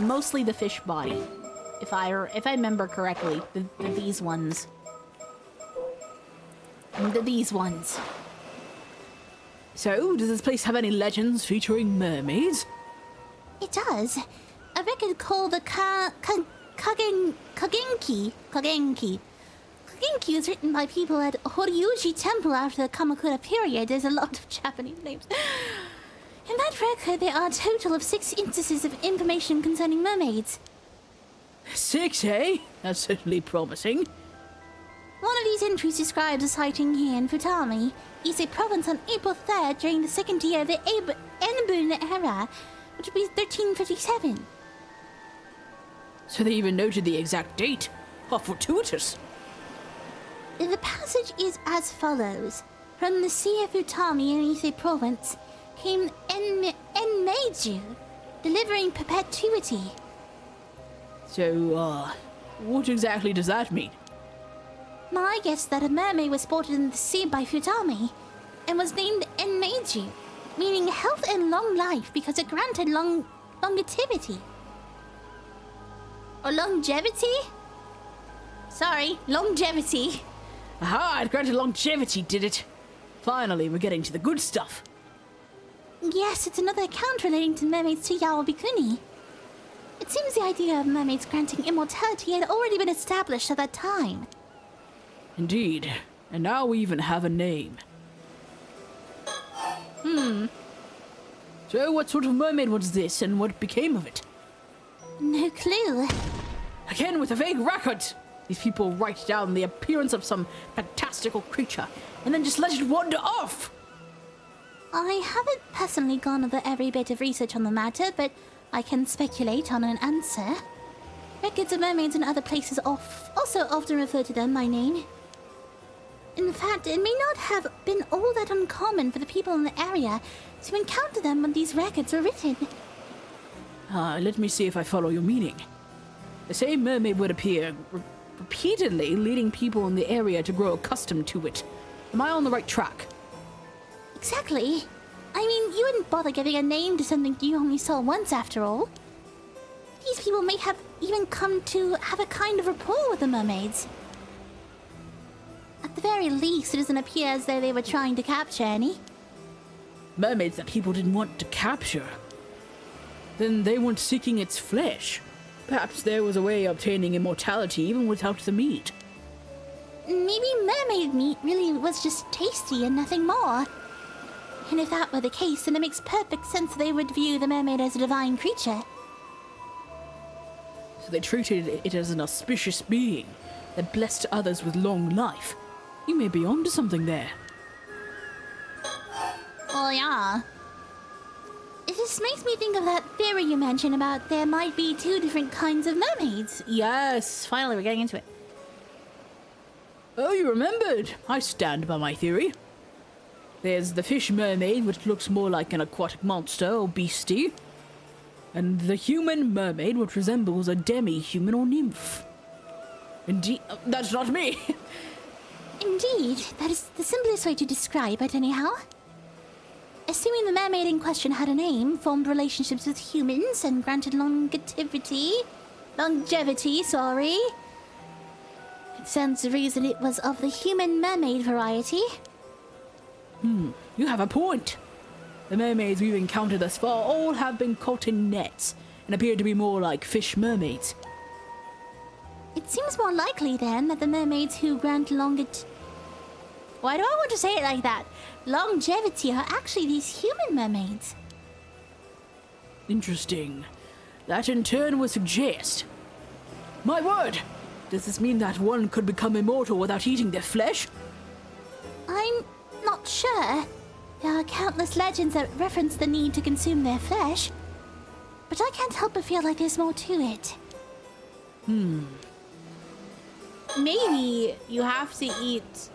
mostly the fish body, if I remember correctly. These ones. These ones. So, does this place have any legends featuring mermaids? It does. A record called the Kagenki. Kagenki was written by people at Horyuji Temple after the Kamakura period. There's a lot of Japanese names. In that record, there are a total of 6 instances of information concerning mermaids. 6, eh? That's certainly promising. One of these entries describes a sighting here in Futami, Issei Province, on April 3rd during the second year of the Enbun era, which would be 1357. So they even noted the exact date. How fortuitous. The passage is as follows. From the Sea of Futami in Issei Province came Enmeiju, delivering perpetuity. So, what exactly does that mean? My guess that a mermaid was spotted in the sea by Futami and was named Enmeiju, meaning health and long life because it granted longevity. Or longevity? Sorry, longevity. Aha, it granted longevity, did it? Finally, we're getting to the good stuff. Yes, it's another account relating to mermaids to Yao Bikuni. It seems the idea of mermaids granting immortality had already been established at that time. Indeed. And now we even have a name. So what sort of mermaid was this, and what became of it? No clue. Again with a vague record! These people write down the appearance of some fantastical creature, and then just let it wander off! I haven't personally gone over every bit of research on the matter, but I can speculate on an answer. Records of mermaids in other places also often refer to them by name. In fact, it may not have been all that uncommon for the people in the area to encounter them when these records were written. Let me see if I follow your meaning. The same mermaid would appear repeatedly, leading people in the area to grow accustomed to it. Am I on the right track? Exactly. I mean, you wouldn't bother giving a name to something you only saw once after all. These people may have even come to have a kind of rapport with the mermaids. At the very least, it doesn't appear as though they were trying to capture any. Mermaids that people didn't want to capture. then they weren't seeking its flesh. Perhaps there was a way of obtaining immortality even without the meat. Maybe mermaid meat really was just tasty and nothing more. And if that were the case, then it makes perfect sense they would view the mermaid as a divine creature. So they treated it as an auspicious being that blessed others with long life. You may be onto something there. Well, yeah. This makes me think of that theory you mentioned about there might be two different kinds of mermaids. Yes, finally, we're getting into it. Oh, you remembered. I stand by my theory. There's the fish mermaid, which looks more like an aquatic monster or beastie. And the human mermaid, which resembles a demi-human or nymph. Indeed, that's not me. Indeed, that is the simplest way to describe it anyhow. Assuming the mermaid in question had a name, formed relationships with humans, and granted longevity, it stands to reason it was of the human mermaid variety. You have a point. The mermaids we've encountered thus far all have been caught in nets and appear to be more like fish mermaids. It seems more likely then that the mermaids who grant Why do I want to say it like that? Longevity are actually these human mermaids. Interesting. That in turn would suggest... My word! Does this mean that one could become immortal without eating their flesh? I'm not sure. There are countless legends that reference the need to consume their flesh. But I can't help but feel like there's more to it. Maybe you have to eat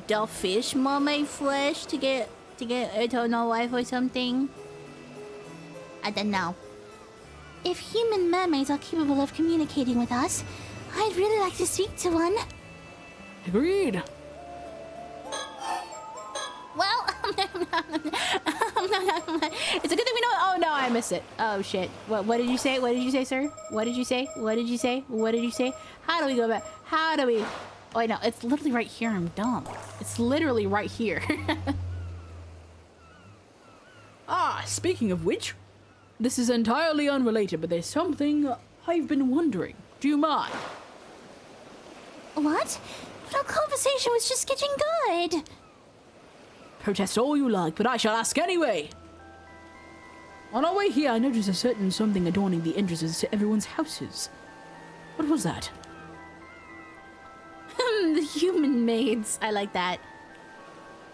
the fish mermaid flesh to get eternal life or something. I don't know. If human mermaids are capable of communicating with us, I'd really like to speak to one. Agreed. Well, it's a good thing we know. Oh no, I missed it. Oh shit. What did you say? What did you say, sir? What did you say? What did you say? What did you say? How do we go back? How do we? Oh, I know. It's literally right here. I'm dumb. It's literally right here. Speaking of which, this is entirely unrelated, but there's something I've been wondering. Do you mind? What? But our conversation was just getting good. Protest all you like, but I shall ask anyway. On our way here, I noticed a certain something adorning the entrances to everyone's houses. What was that? The human maids. I like that.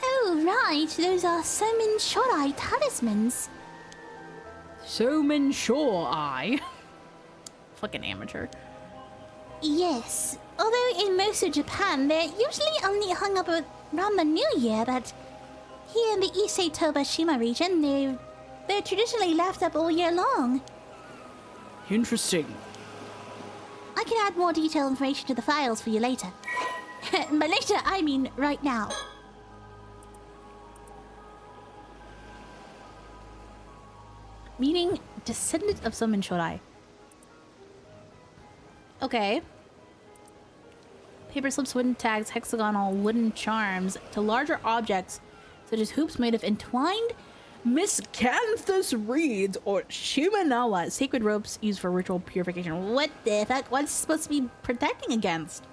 Oh, right. Those are Somin Shorai talismans. Somin Shore Eye. Fucking amateur. Yes. Although in most of Japan, they're usually only hung up around the New Year, but here in the Issei Tobashima region, they're traditionally left up all year long. Interesting. I can add more detailed information to the files for you later. By later, I mean right now. Meaning descendant of Summon Shodai. Okay. Paper slips, wooden tags, hexagonal wooden charms to larger objects such as hoops made of entwined miscanthus reeds or shumanawa, sacred ropes used for ritual purification. What the fuck? What's it supposed to be protecting against?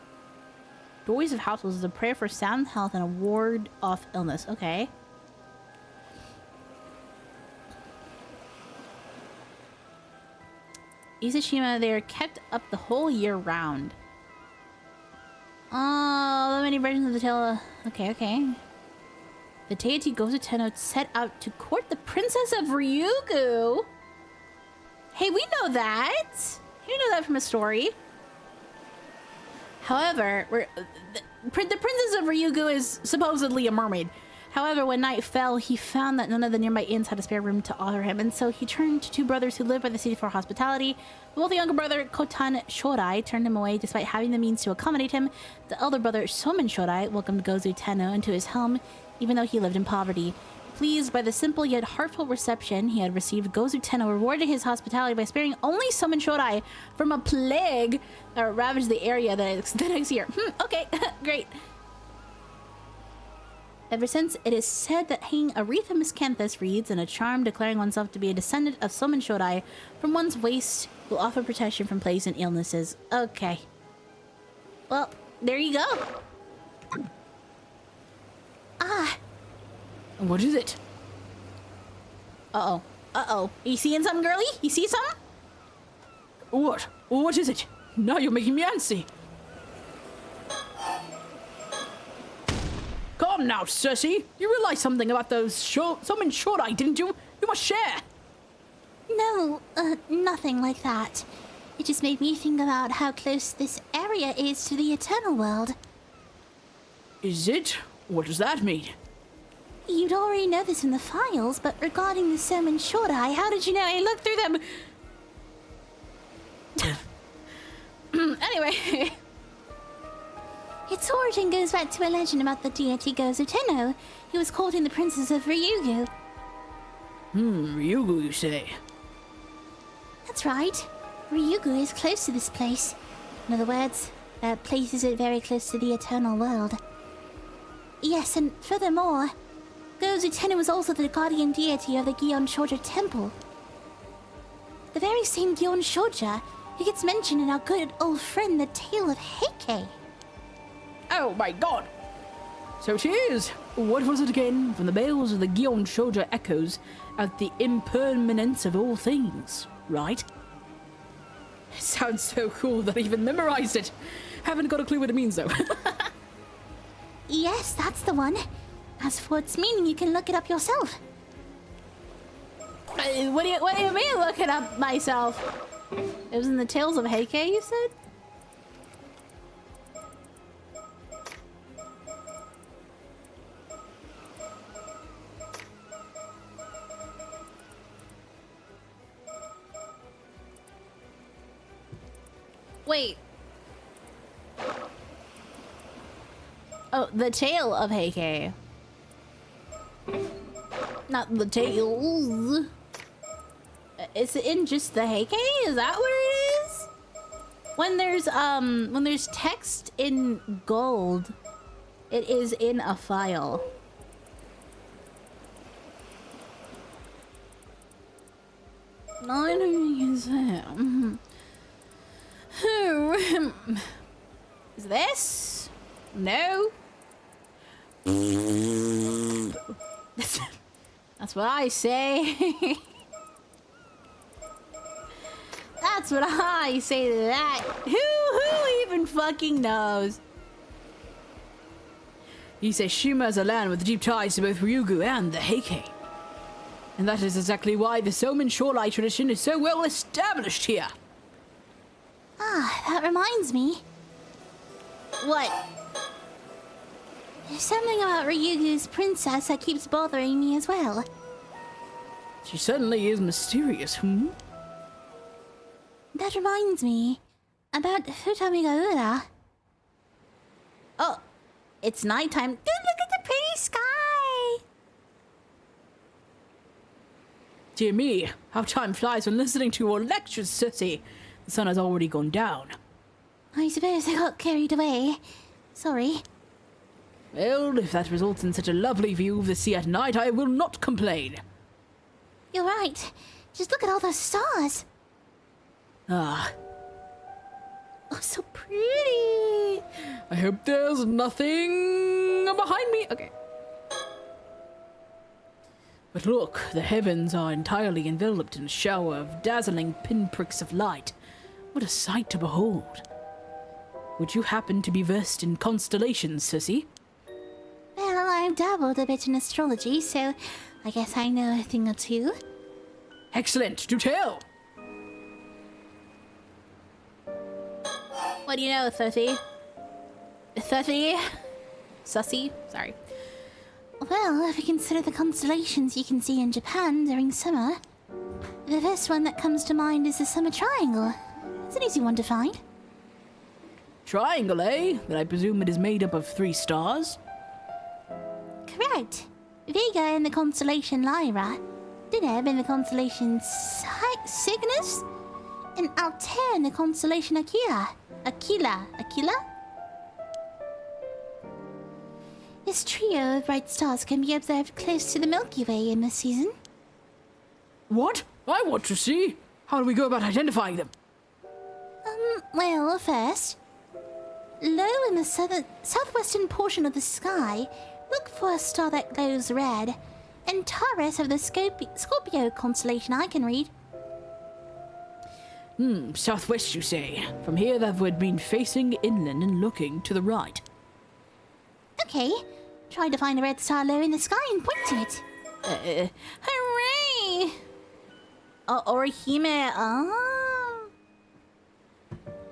Doorways of households is a prayer for sound health and a ward off illness. Okay. Izashima, they're kept up the whole year round. Oh, the many versions of the tale. Okay. The deity Gozu Tenno set out to court the princess of Ryugu. Hey, we know that. You know that from a story. However, the princess of Ryugu is supposedly a mermaid. However, when night fell, he found that none of the nearby inns had a spare room to offer him, and so he turned to two brothers who lived by the city for hospitality. Both the younger brother, Kotan Shorai, turned him away despite having the means to accommodate him. The elder brother, Somen Shorai, welcomed Gozu Tenno into his home, even though he lived in poverty. Pleased by the simple yet heartfelt reception he had received, Gozu Tenno rewarded his hospitality by sparing only Somen Shorai from a plague that ravaged the area the next year. Okay, great. Ever since it is said that hanging a wreath of miscanthus reeds and a charm declaring oneself to be a descendant of Somen Shodai from one's waist will offer protection from plagues and illnesses. Okay. Well, there you go. Ah, What is it? Uh-oh. Uh-oh. You seeing something, girly? You see something? What? What is it? Now you're making me antsy. Come now, Cersei. You realize something about those Somen Shodai, didn't you? You must share. no, nothing like that. It just made me think about how close this area is to the Eternal World. Is it? What does that mean? You'd already know this in the files, but regarding the Somen Shodai, how did you know? I looked through them. Anyway. Its origin goes back to a legend about the deity Gozo Tenno, who was courting the princess of Ryugu. Ryugu, you say? That's right. Ryugu is close to this place. In other words, that places it very close to the Eternal World. Yes, and furthermore, Gozo Tenno was also the guardian deity of the Gion Shoja Temple. The very same Gion Shoja who gets mentioned in our good old friend, the Tale of Heike. Oh my god! So it is! What was it again? From the bales of the Gion Shoja echoes out the impermanence of all things, right? It sounds so cool that I even memorized it. Haven't got a clue what it means though. Yes, that's the one. As for its meaning, you can look it up yourself. What do you mean look it up myself? It was in the Tales of Heike, you said? Wait. Oh, the Tale of Heike. Not the Tales. Is it in just the Heike? Is that where it is? When there's text in gold, it is in a file. No, I don't use that. Is this? No. That's what I say. That's what I say to that. Who even fucking knows? He says Shima is a land with deep ties to both Ryugu and the Heike. And that is exactly why the Somen Shodai tradition is so well established here. Ah, that reminds me. What? There's something about Ryugu's princess that keeps bothering me as well. She certainly is mysterious, That reminds me about Futamigaura. Oh, it's nighttime. Dude, look at the pretty sky! Dear me, how time flies when listening to your lectures, Cersei. The sun has already gone down. I suppose I got carried away. Sorry. Well, if that results in such a lovely view of the sea at night, I will not complain. You're right. Just look at all those stars. Ah, Oh, so pretty. I hope there's nothing behind me. Okay. But look, the heavens are entirely enveloped in a shower of dazzling pinpricks of light. What a sight to behold. Would you happen to be versed in constellations, Cersei? Well, I've dabbled a bit in astrology, so I guess I know a thing or two. Excellent, do tell! What do you know, Thursy? Thursy? Sussy? Sorry. Well, if you consider the constellations you can see in Japan during summer, the first one that comes to mind is the Summer Triangle. It's an easy one to find. Triangle, eh? Then I presume it is made up of 3 stars? Correct. Vega in the constellation Lyra, Deneb in the constellation Cygnus, and Altair in the constellation Aquila. Aquila? This trio of bright stars can be observed close to the Milky Way in this season. What? I want to see. How do we go about identifying them? Well, first, low in the southwestern portion of the sky, look for a star that glows red. Antares of the Scorpio constellation I can read. Southwest, you say? From here, that would mean facing inland and looking to the right. Okay, try to find a red star low in the sky and point to it. Hooray! Oh, Orihime. Oh.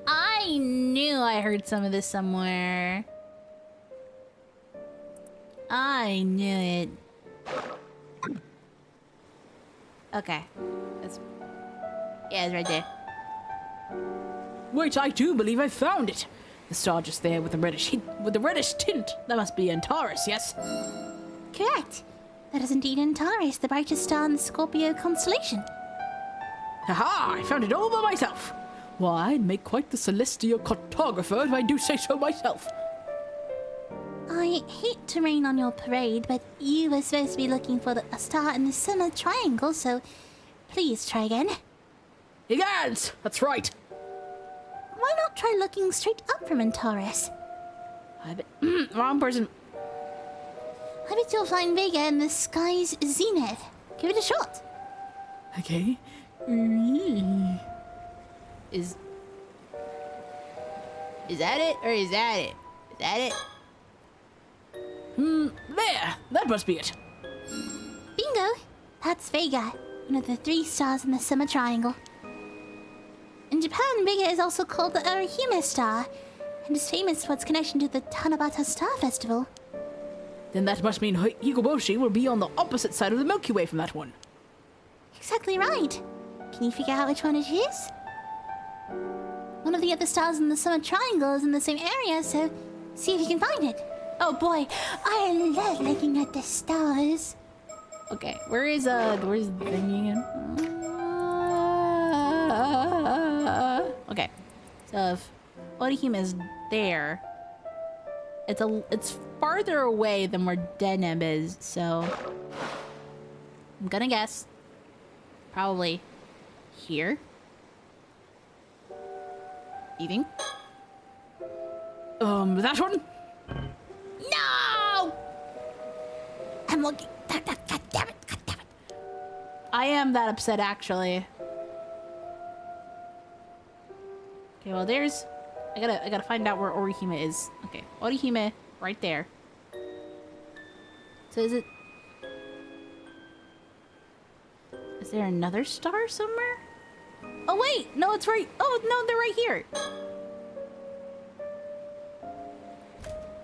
I knew I heard some of this somewhere. I knew it. Okay. It's right there. Wait, I do believe I found it. The star just there with the reddish tint. That must be Antares, yes? Correct. That is indeed Antares, the brightest star in the Scorpio constellation. Haha, I found it all by myself. Why, I'd make quite the celestial cartographer if I do say so myself. I hate to rain on your parade, but you were supposed to be looking for a star in the summer triangle, so please try again. Yes, that's right. Why not try looking straight up from Antares? Wrong person. I bet you'll find Vega in the sky's zenith. Give it a shot. Okay. Is that it or is that it? Is that it? There! That must be it. Bingo! That's Vega, one of the 3 stars in the summer triangle. In Japan, Vega is also called the Orihime star, and is famous for its connection to the Tanabata Star Festival. Then that must mean Hikoboshi will be on the opposite side of the Milky Way from that one. Exactly right. Can you figure out which one it is? One of the other stars in the summer triangle is in the same area, so see if you can find it. Oh boy, I love looking at the stars. Okay, where's the thing again? Okay, so if Orihime is there, it's farther away than where Deneb is, so I'm gonna guess probably here. You think? That one? No! I'm looking. God damn it! I am that upset, actually. Okay, well, there's... I gotta find out where Orihime is. Okay, Orihime, right there. So is it... Is there another star somewhere? Oh, wait! No, it's right... Oh, no, they're right here!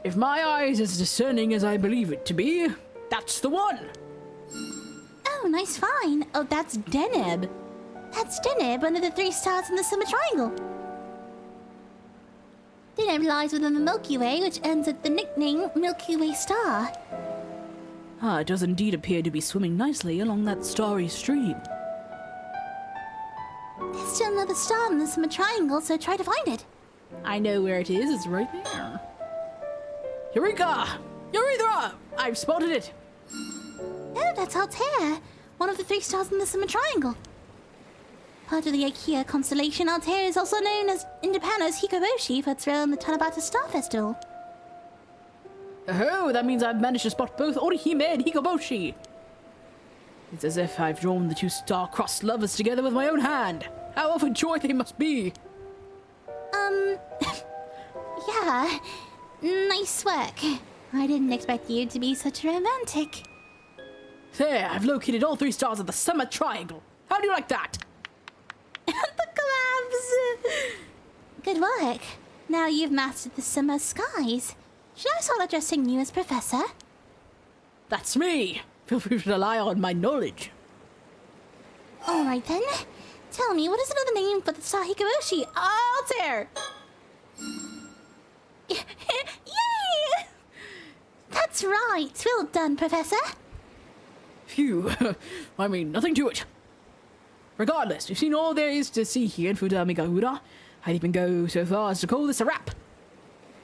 If my eye is as discerning as I believe it to be, that's the one! Oh, nice find. Oh, that's Deneb. That's Deneb, one of the 3 stars in the summer triangle. Deneb lies within the Milky Way, which ends at the nickname Milky Way Star. Ah, it does indeed appear to be swimming nicely along that starry stream. There's still another star in the summer triangle, so try to find it. I know where it is. It's right there. Eureka! Urethra! I've spotted it! Oh, that's Altair, one of the 3 stars in the summer triangle. Part of the Ikea constellation, Altair is also known as in Japan as Hikoboshi for its role in the Tanabata Star Festival. Oh, that means I've managed to spot both Orihime and Hikoboshi. It's as if I've drawn the 2 star-crossed lovers together with my own hand. How overjoyed they must be! Yeah, nice work. I didn't expect you to be such romantic. There, I've located all 3 stars of the summer triangle. How do you like that? The collapse! Good work. Now you've mastered the summer skies. Should I start addressing you as Professor? That's me. Feel free to rely on my knowledge. Alright then. Tell me, what is another name for the star Hikoboshi? Altair! Yay! That's right. Well done, Professor. Phew. I mean, nothing to it. Regardless, we've seen all there is to see here in Futamigahura. I'd even go so far as to call this a wrap.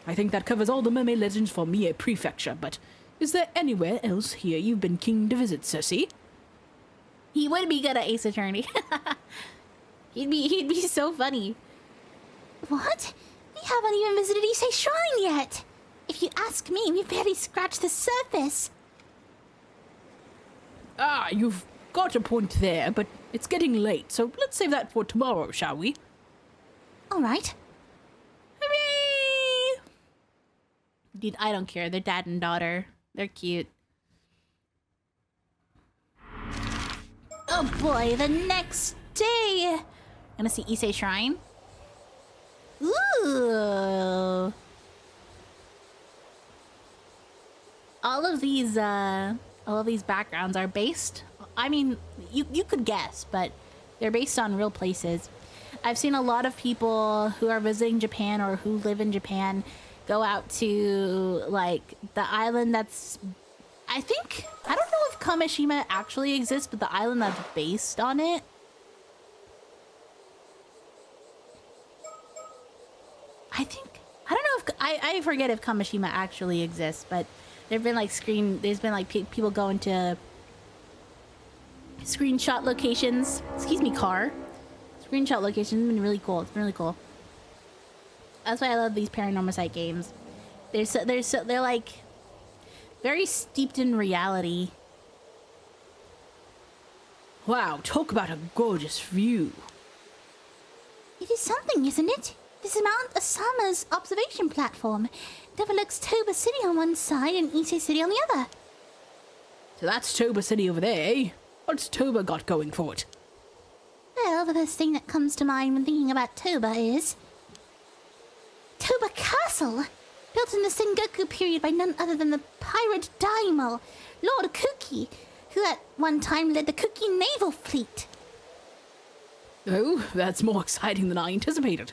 I think that covers all the mermaid legends for Mie Prefecture, but Is there anywhere else here you've been keen to visit, Cersei? He would be good at Ace Attorney. he'd be so funny. What? We haven't even visited Issei Shrine yet. If you ask me, we've barely scratched the surface. Ah, you've got a point there, but it's getting late, so let's save that for tomorrow, shall we? All right. Hooray! Dude, I don't care. They're dad and daughter. They're cute. Oh boy, the next day. Gonna see Issei Shrine. Ooh. All of these backgrounds are based. I mean, you could guess, but they're based on real places. I've seen a lot of people who are visiting Japan or who live in Japan go out to like the island that's, I don't know if Kamishima actually exists, but the island that's based on it. I don't know if I forget if Kamishima actually exists, but there's been like people going to screenshot locations. Excuse me, car. Screenshot locations have been really cool. It's been really cool. That's why I love these Paranormasight games. They're like very steeped in reality. Wow, talk about a gorgeous view. It is something, isn't it? This is Mount Osama's observation platform. It overlooks Toba City on one side and Issei City on the other. So that's Toba City over there, eh? What's Toba got going for it? Well, the first thing that comes to mind when thinking about Toba is Toba Castle, built in the Sengoku period by none other than the pirate Daimyo, Lord Kuki, who at one time led the Kuki naval fleet. Oh, that's more exciting than I anticipated.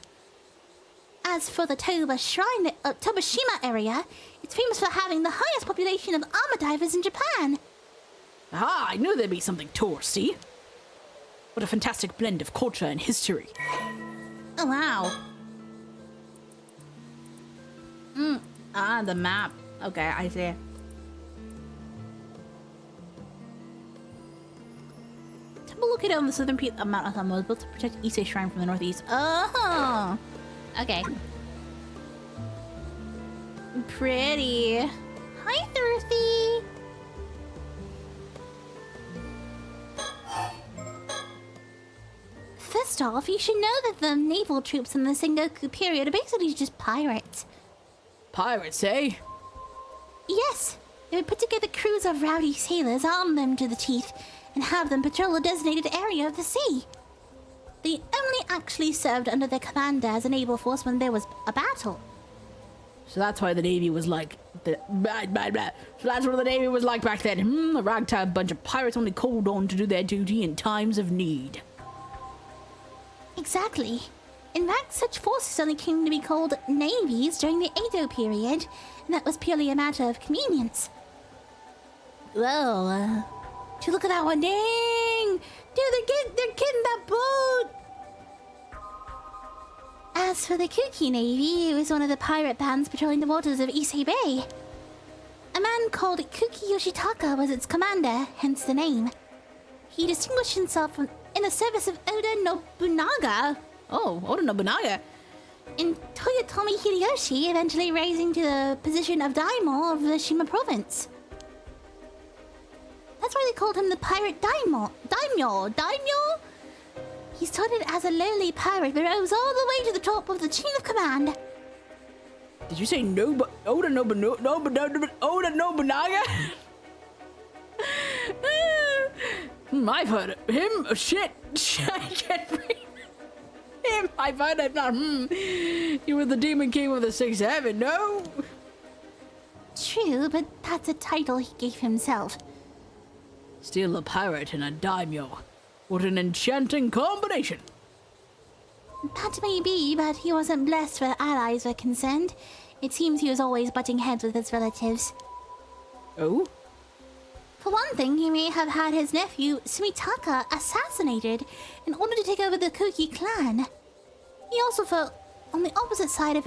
As for the Toba Shrine, Tobashima area, it's famous for having the highest population of armor divers in Japan. Ah, I knew there'd be something touristy. What a fantastic blend of culture and history. Oh wow. The map. Okay, I see. Temple located on the southern peak of Mount Osama was built to protect Issei Shrine from the northeast. Oh, okay. Pretty. Hi, Dorothy. First off, you should know that the naval troops in the Sengoku period are basically just pirates. Pirates, eh? Yes, they would put together crews of rowdy sailors, arm them to the teeth, and have them patrol a designated area of the sea. They only actually served under their commander as a naval force when there was a battle. So that's why the Navy was like... So that's what the Navy was like back then. A ragtag bunch of pirates only called on to do their duty in times of need. Exactly. In fact, such forces only came to be called navies during the Edo period, and that was purely a matter of convenience. Whoa. Dude, look at that one. Dang! Dude, they're getting that boat! As for the Kuki Navy, it was one of the pirate bands patrolling the waters of Issei Bay. A man called Kuki Yoshitaka was its commander, hence the name. He distinguished himself in the service of Oda Nobunaga. Oh, Oda Nobunaga. And Toyotomi Hideyoshi, eventually rising to the position of Daimyo of the Shima province. That's why they called him the Pirate Daimyo. He started as a lowly pirate, but rose all the way to the top of the chain of command. Did you say Oda Nobunaga? I've heard of him. Shit. I can't read him. I've heard of not. You were the Demon King of the Sixth Heaven, no? True, but that's a title he gave himself. Still a pirate and a daimyo. What an enchanting combination. That may be, but he wasn't blessed where allies were concerned. It seems he was always butting heads with his relatives. Oh? For one thing, he may have had his nephew, Sumitaka, assassinated in order to take over the Kuki clan. He also fought on the opposite side of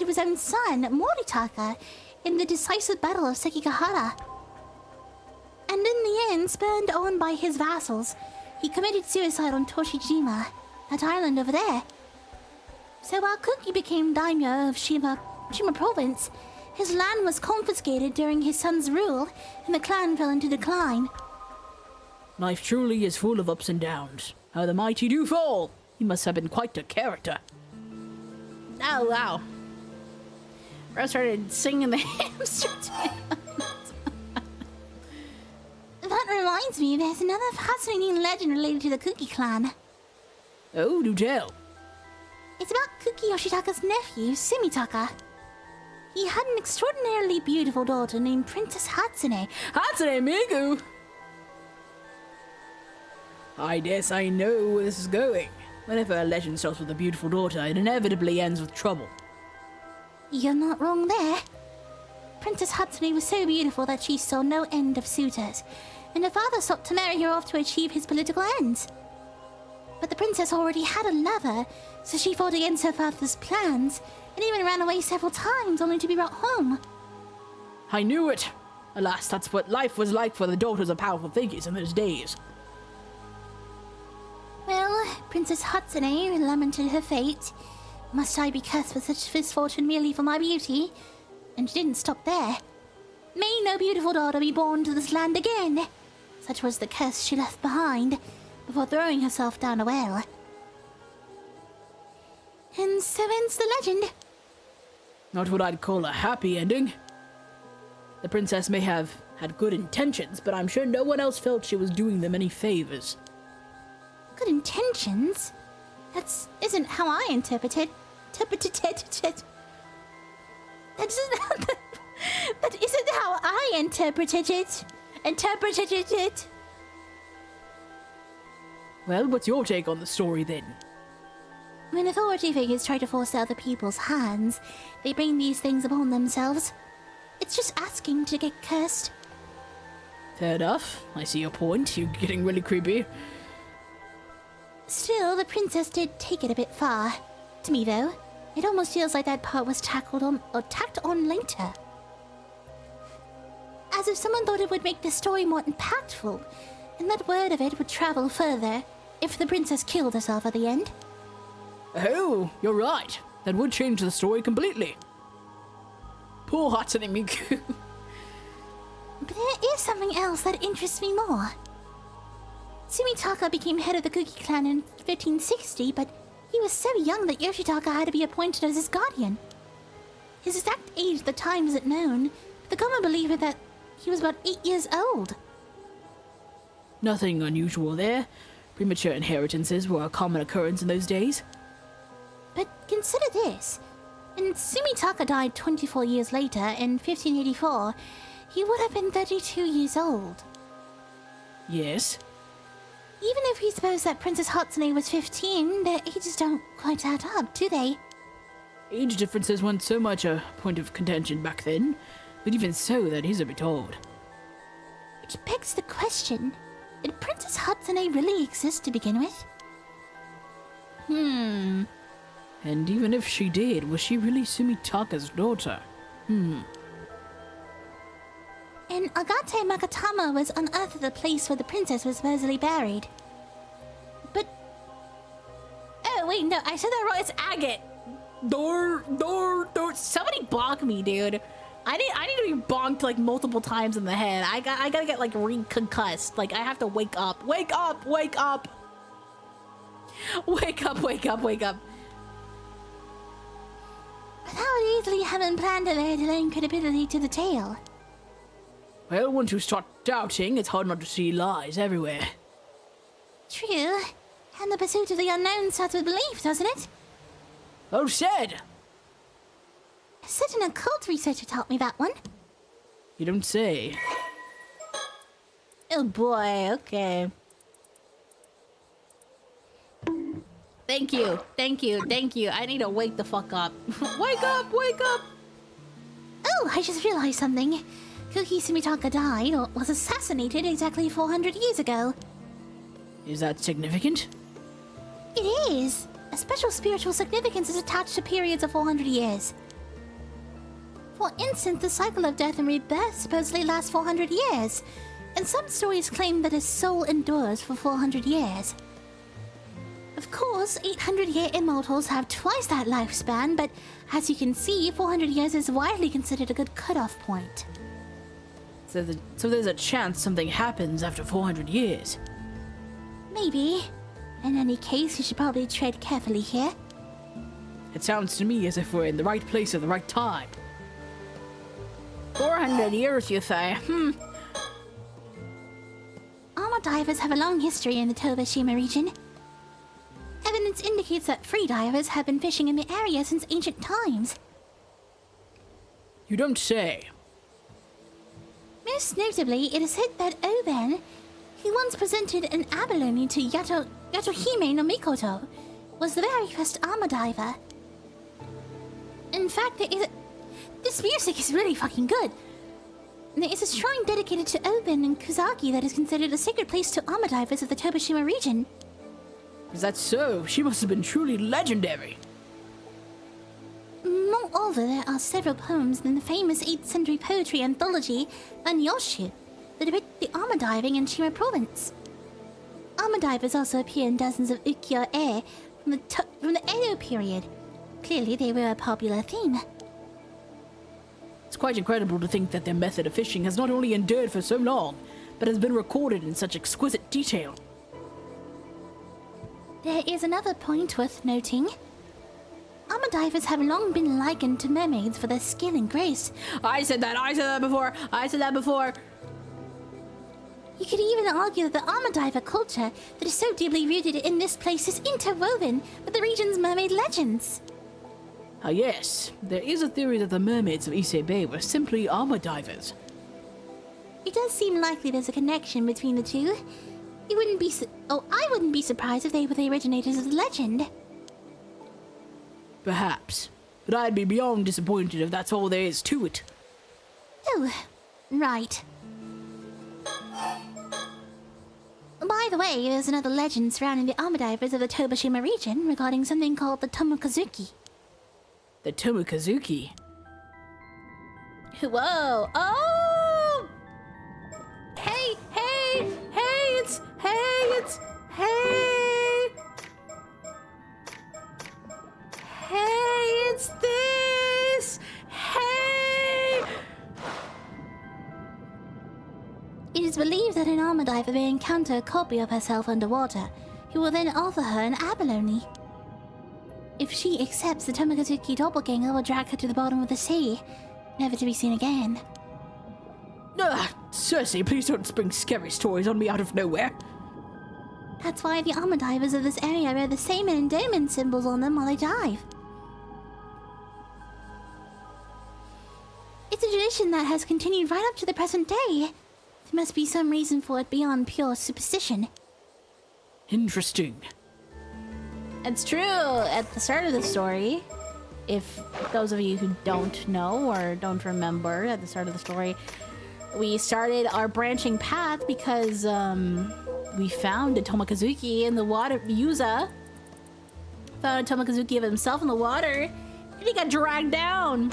his own son, Moritaka, in the decisive Battle of Sekigahara. And in the end, spurned on by his vassals, he committed suicide on Toshijima, that island over there. So while Kuki became daimyo of Shima province, his land was confiscated during his son's rule, and the clan fell into decline. Life truly is full of ups and downs. How the mighty do fall! He must have been quite a character. Oh, wow. Rose started singing the hamster dance. That reminds me, there's another fascinating legend related to the Kuki clan. Oh, do tell. It's about Kuki Yoshitaka's nephew, Sumitaka. He had an extraordinarily beautiful daughter named Princess Hatsune. Hatsune Miku! I guess I know where this is going. Whenever a legend starts with a beautiful daughter, it inevitably ends with trouble. You're not wrong there. Princess Hatsune was so beautiful that she saw no end of suitors, and her father sought to marry her off to achieve his political ends. But the princess already had a lover, so she fought against her father's plans, and even ran away several times only to be brought home. I knew it! Alas, that's what life was like for the daughters of powerful figures in those days. Well, Princess Hatsune lamented her fate. Must I be cursed with such misfortune merely for my beauty? And she didn't stop there. May no beautiful daughter be born to this land again. Such was the curse she left behind, before throwing herself down a well. And so ends the legend. Not what I'd call a happy ending. The princess may have had good intentions, but I'm sure no one else felt she was doing them any favors. Good intentions? Isn't how I interpret it. That isn't how I interpreted it. Well, what's your take on the story then? When authority figures try to force other people's hands, they bring these things upon themselves. It's just asking to get cursed. Fair enough. I see your point. You're getting really creepy. Still, the princess did take it a bit far. To me, though, it almost feels like that part was tacked on later. As if someone thought it would make the story more impactful, and that word of it would travel further if the princess killed herself at the end. Oh, you're right. That would change the story completely. Poor Hatsune Miku. But there is something else that interests me more. Sumitaka became head of the Kuki clan in 1560, but he was so young that Yoshitaka had to be appointed as his guardian. His exact age at the time isn't known, but the common belief is that he was about 8 years old. Nothing unusual there. Premature inheritances were a common occurrence in those days. But consider this. When Sumitaka died 24 years later, in 1584, he would have been 32 years old. Yes? Even if we suppose that Princess Hatsune was 15, their ages don't quite add up, do they? Age differences weren't so much a point of contention back then, but even so, that is a bit odd. Which begs the question, did Princess Hatsune really exist to begin with? And even if she did, was she really Sumitaka's daughter? And Agate Makatama was unearthed at the place where the princess was supposedly buried. But... Oh, wait, no, I said that wrong. It's agate. Door. Somebody bonk me, dude. I need to be bonked like multiple times in the head. I gotta get like reconcussed. Like I have to wake up. Wake up! Wake up! Wake up! Wake up! Wake up! But that would easily have been planned to lend credibility to the tale. Well, once you start doubting, it's hard not to see lies everywhere. True. And the pursuit of the unknown starts with belief, doesn't it? Oh, said! A certain occult researcher taught me that one. You don't say. Oh boy, okay. Thank you. I need to wake the fuck up. Wake up! Wake up! Oh, I just realized something. Kuki Sumitaka died, or was assassinated exactly 400 years ago. Is that significant? It is. A special spiritual significance is attached to periods of 400 years. For instance, the cycle of death and rebirth supposedly lasts 400 years, and some stories claim that a soul endures for 400 years. Of course, 800-year immortals have twice that lifespan, but as you can see, 400 years is widely considered a good cutoff point. So there's a chance something happens after 400 years. Maybe. In any case, you should probably tread carefully here. It sounds to me as if we're in the right place at the right time. 400 years, you say? Armor divers have a long history in the Tobashima region. Evidence indicates that free divers have been fishing in the area since ancient times. You don't say. Most notably, it is said that Oben, who once presented an abalone to Yatohime no Mikoto, was the very first armor diver. In fact, this music is really fucking good. There is a shrine dedicated to Oben in Kusaki that is considered a sacred place to armor divers of the Tobashima region. Is that so? She must have been truly legendary. Moreover, there are several poems in the famous 8th century poetry anthology Anyoshu that depict the armor diving in Shima province. Armor divers also appear in dozens of ukiyo-e from the Edo period. Clearly, they were a popular theme. It's quite incredible to think that their method of fishing has not only endured for so long, but has been recorded in such exquisite detail. There is another point worth noting. Armor divers have long been likened to mermaids for their skill and grace. I said that before. You could even argue that the armor diver culture that is so deeply rooted in this place is interwoven with the region's mermaid legends. Ah yes, there is a theory that the mermaids of Ise Bay were simply armor divers. It does seem likely there's a connection between the two. I wouldn't be surprised if they were the originators of the legend. Perhaps, but I'd be beyond disappointed if that's all there is to it. Oh, right. By the way, there's another legend surrounding the armor divers of the Tobashima region regarding something called the Tomokazuki. The Tomokazuki? Whoa! Oh! Hey! It's this! Hey! It is believed that an armor diver may encounter a copy of herself underwater, who will then offer her an abalone. If she accepts, the Tomokazuki doppelganger will drag her to the bottom of the sea, never to be seen again. Cersei, please don't spring scary stories on me out of nowhere. That's why the armor divers of this area wear the same endowment symbols on them while they dive. It's a tradition that has continued right up to the present day. There must be some reason for it beyond pure superstition. Interesting. It's true. At the start of the story, if those of you who don't know or don't remember, at the start of the story, we started our branching path because we found a Tomokazuki in the water. Yuza found a Tomokazuki of himself in the water, and he got dragged down.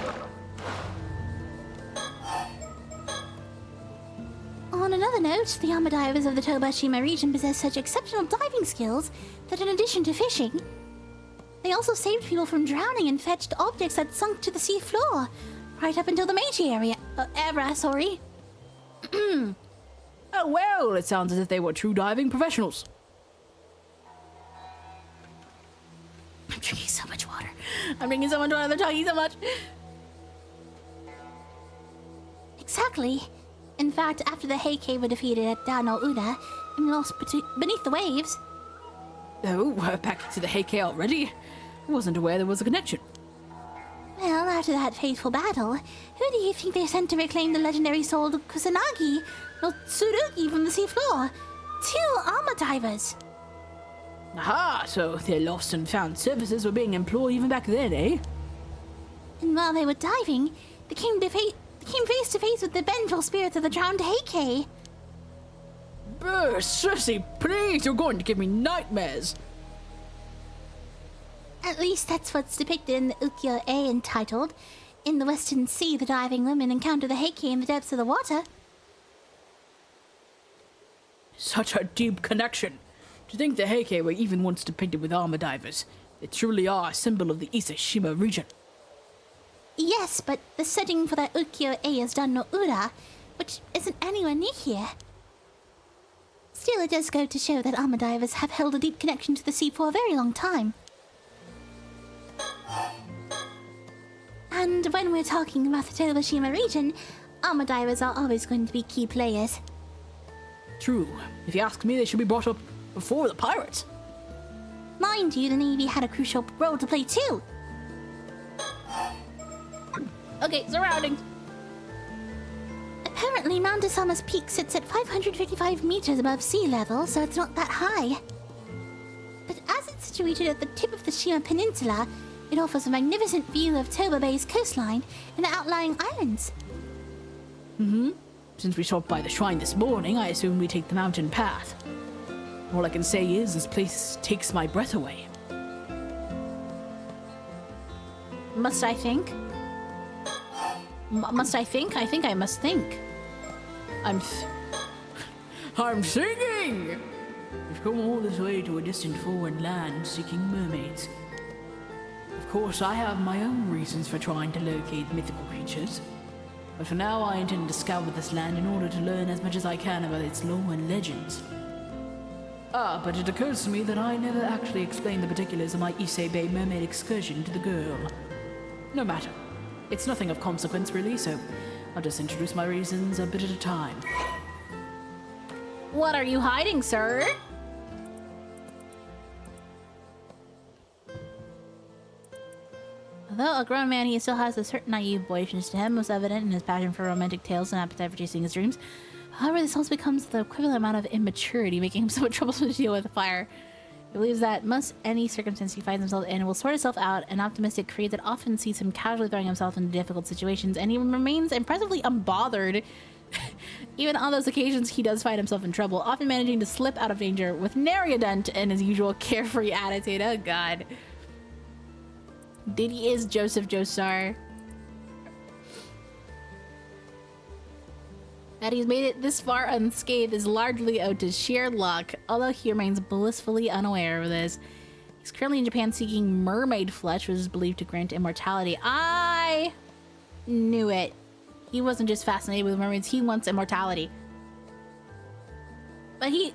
On another note, the armor divers of the Tobashima region possess such exceptional diving skills that in addition to fishing, they also saved people from drowning and fetched objects that sunk to the sea floor, right up until the Meiji era, sorry. Oh well, it sounds as if they were true diving professionals. I'm drinking so much water. They're talking so much. Exactly. In fact, after the Heike were defeated at Dano Uda and lost beneath the waves... Oh, we're back to the Heike already? I wasn't aware there was a connection. Well, after that fateful battle, who do you think they sent to reclaim the legendary soul Kusanagi no Tsurugi from the seafloor? 2 armor divers. Aha, so their lost and found services were being employed even back then, eh? And while they were diving, they came face to face with the vengeful spirits of the drowned Heike. Cersei, please, you're going to give me nightmares. At least that's what's depicted in the ukiyo-e entitled In the Western Sea, the diving women encounter the Heike in the depths of the water. Such a deep connection. To think the Heike were even once depicted with armor divers. They truly are a symbol of the Ise-Shima region. Yes, but the setting for that ukiyo-e is done no ura, which isn't anywhere near here. Still, it does go to show that armor divers have held a deep connection to the sea for a very long time. And when we're talking about the Toba-shima region, armor divers are always going to be key players. True. If you ask me, they should be brought up before the pirates. Mind you, the Navy had a crucial role to play too. Okay, surroundings. Apparently, Mount Asama's peak sits at 555 meters above sea level, so it's not that high. But as it's situated at the tip of the Shima Peninsula, it offers a magnificent view of Toba Bay's coastline and the outlying islands. Since we stopped by the shrine this morning, I assume we take the mountain path. All I can say is this place takes my breath away. Must I think? Must I think? I think I must think. I'm singing! We've come all this way to a distant foreign land seeking mermaids. Of course, I have my own reasons for trying to locate mythical creatures. But for now, I intend to scour this land in order to learn as much as I can about its lore and legends. But it occurs to me that I never actually explained the particulars of my Ise Bay mermaid excursion to the girl. No matter. It's nothing of consequence, really, so I'll just introduce my reasons a bit at a time. What are you hiding, sir? Although a grown man, he still has a certain naive boyishness to him, most evident in his passion for romantic tales and appetite for chasing his dreams. However, this also becomes the equivalent amount of immaturity, making him somewhat troublesome to deal with fire. He believes that most any circumstance he finds himself in will sort itself out, an optimistic creed that often sees him casually throwing himself into difficult situations, and he remains impressively unbothered. Even on those occasions he does find himself in trouble, often managing to slip out of danger with nary a dent in his usual carefree attitude. Oh god. Diddy is Joseph Joestar. That he's made it this far unscathed is largely owed to sheer luck, although he remains blissfully unaware of this. He's currently in Japan seeking mermaid flesh, which is believed to grant immortality. I knew it. He wasn't just fascinated with mermaids, he wants immortality. But he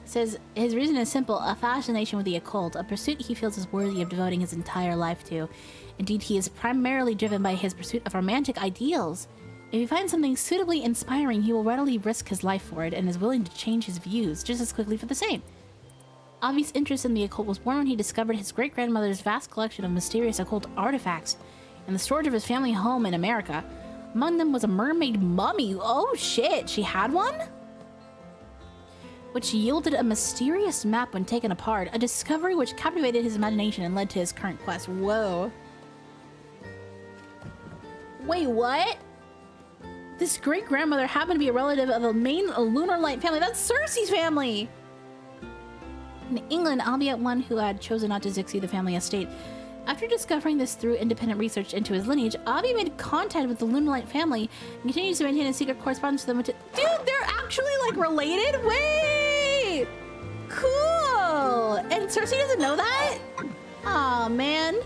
says his reason is simple, a fascination with the occult, a pursuit he feels is worthy of devoting his entire life to. Indeed, he is primarily driven by his pursuit of romantic ideals. If he finds something suitably inspiring, he will readily risk his life for it and is willing to change his views just as quickly for the same. Obvious interest in the occult was born when he discovered his great-grandmother's vast collection of mysterious occult artifacts in the storage of his family home in America. Among them was a mermaid mummy. Oh shit, she had one? Which yielded a mysterious map when taken apart, a discovery which captivated his imagination and led to his current quest. Whoa. Wait, what? This great-grandmother happened to be a relative of the main Lunar Light family. That's Cersei's family! In England, albeit one who had chosen not to succeed the family estate. After discovering this through independent research into his lineage, Avi made contact with the Lunar Light family and continues to maintain a secret correspondence with them. Dude, they're actually, like, related? Wait! Cool! And Cersei doesn't know that? Aw, man.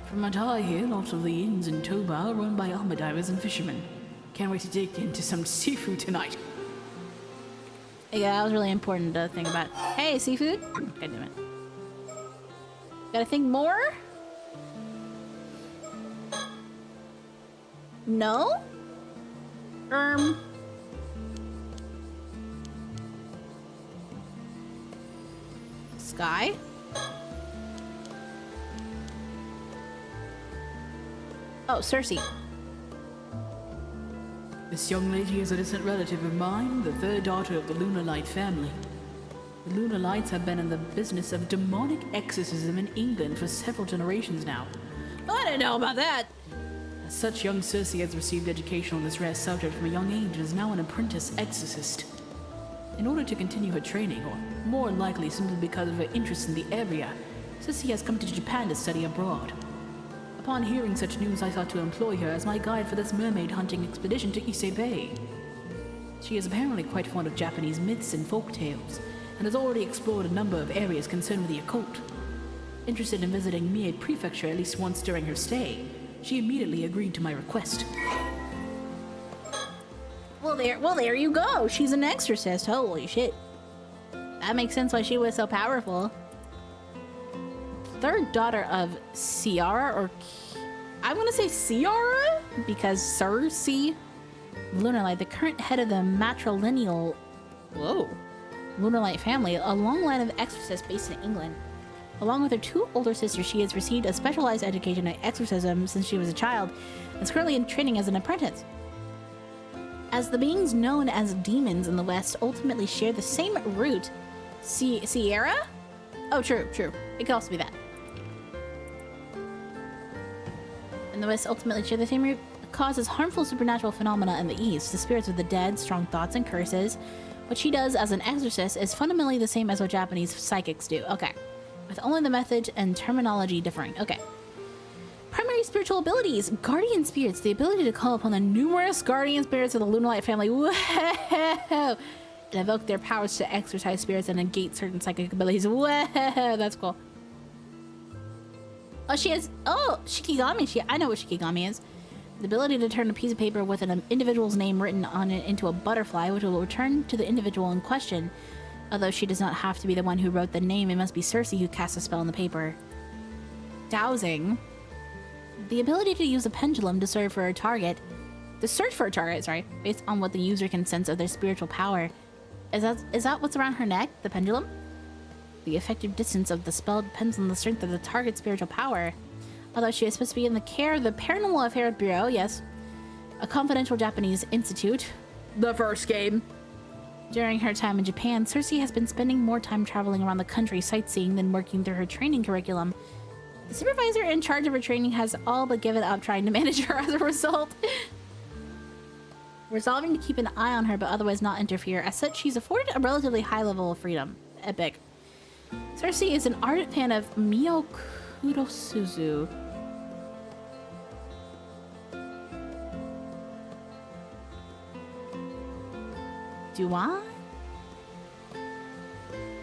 From what I hear, lots of the inns in Toba are run by armor divers and fishermen. Can't wait to dig into some seafood tonight. Yeah, that was really important to think about. Hey, seafood? God damn it. Gotta think more? No? Sky? Oh, Cersei. This young lady is a distant relative of mine, the third daughter of the Lunar Light family. The Lunar Lights have been in the business of demonic exorcism in England for several generations now. I didn't know about that. As such, young Cersei has received education on this rare subject from a young age and is now an apprentice exorcist. In order to continue her training, or more likely simply because of her interest in the area, Sissy has come to Japan to study abroad. Upon hearing such news, I thought to employ her as my guide for this mermaid hunting expedition to Ise Bay. She is apparently quite fond of Japanese myths and folk tales, and has already explored a number of areas concerned with the occult. Interested in visiting Mie Prefecture at least once during her stay, she immediately agreed to my request. Well, there you go. She's an exorcist. Holy shit. That makes sense why she was so powerful. Third daughter of Ciara, or I'm gonna say Ciara because Cersei Lunarlight, the current head of the matrilineal Lunarlight family, a long line of exorcists based in England. Along with her two older sisters, she has received a specialized education in exorcism since she was a child and is currently in training as an apprentice. As the beings known as demons in the West ultimately share the same root, Sierra? Oh, true. It could also be that. In the West ultimately share the same root, causes harmful supernatural phenomena in the East. The spirits of the dead, strong thoughts, and curses. What she does as an exorcist is fundamentally the same as what Japanese psychics do. Okay. With only the method and terminology differing. Okay. Primary spiritual abilities. Guardian spirits. The ability to call upon the numerous guardian spirits of the Lunarlight family. Whoa! And evoke their powers to exorcise spirits and negate certain psychic abilities. Whoa! That's cool. Oh, she has... Oh, Shikigami. I know what Shikigami is. The ability to turn a piece of paper with an individual's name written on it into a butterfly, which will return to the individual in question. Although she does not have to be the one who wrote the name, it must be Cersei who casts a spell on the paper. Dowsing. The ability to use a pendulum to search for a target, based on what the user can sense of their spiritual power. Is that what's around her neck? The pendulum? The effective distance of the spell depends on the strength of the target's spiritual power. Although she is supposed to be in the care of the Paranormal Affairs Bureau, yes, a confidential Japanese institute, the first game. During her time in Japan, Cersei has been spending more time traveling around the country sightseeing than working through her training curriculum. The supervisor in charge of her training has all but given up trying to manage her as a result. Resolving to keep an eye on her but otherwise not interfere. As such, she's afforded a relatively high level of freedom. Epic. Cersei is an ardent fan of Mio Kurosuzu.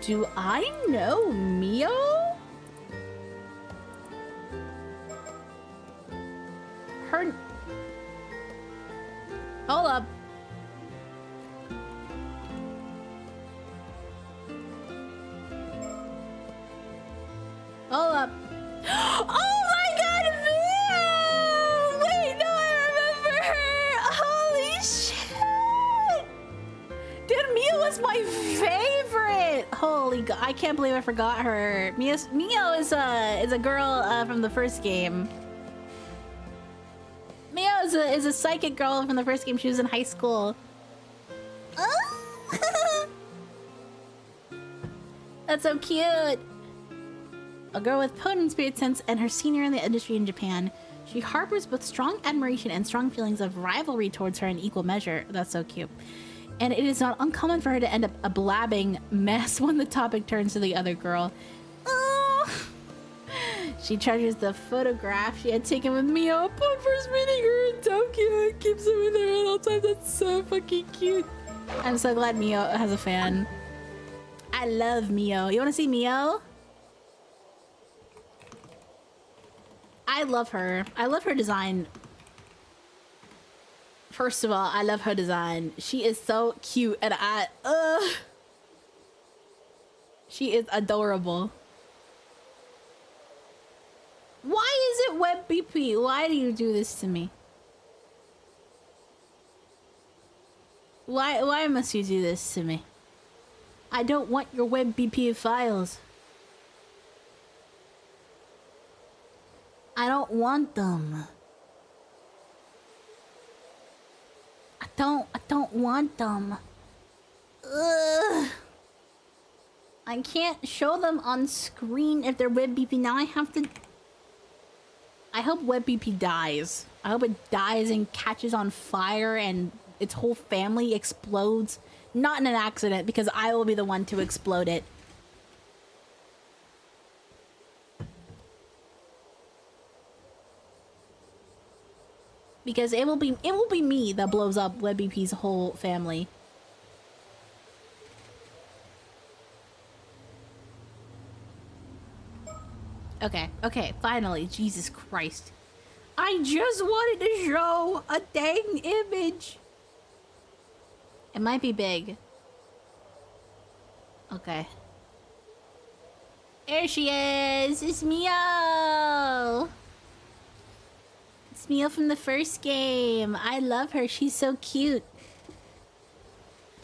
Do I know Mio? Her... Hold up. Hold up. Oh my god, Mio! Wait, no, I remember her! Holy shit! Dude, Mio was my favorite! Holy god, I can't believe I forgot her. Mio is a girl from the first game. Mio is a psychic girl from the first game. She was in high school. Oh. That's so cute. A girl with potent spirit sense and her senior in the industry in Japan. She harbors both strong admiration and strong feelings of rivalry towards her in equal measure. That's so cute. And it is not uncommon for her to end up a blabbing mess when the topic turns to the other girl. Oh. She treasures the photograph she had taken with Mio upon first meeting her in Tokyo and keeps it with her at all times. That's so fucking cute. I'm so glad Mio has a fan. I love Mio. You want to see Mio? I love her. I love her design. First of all, I love her design. She is so cute and she is adorable. Why is it Web BP? Why do you do this to me? Why must you do this to me? I don't want your Web BP files. I don't want them. I don't want them. Ugh. I can't show them on screen if they're WebBP. Now I have to... I hope WebBP dies. I hope it dies and catches on fire and its whole family explodes. Not in an accident, because I will be the one to explode it. Because it will be me that blows up WebBP's whole family. Okay, okay, finally, Jesus Christ. I just wanted to show a dang image. It might be big. Okay. There she is! It's Mio! It's Mio from the first game. I love her. She's so cute.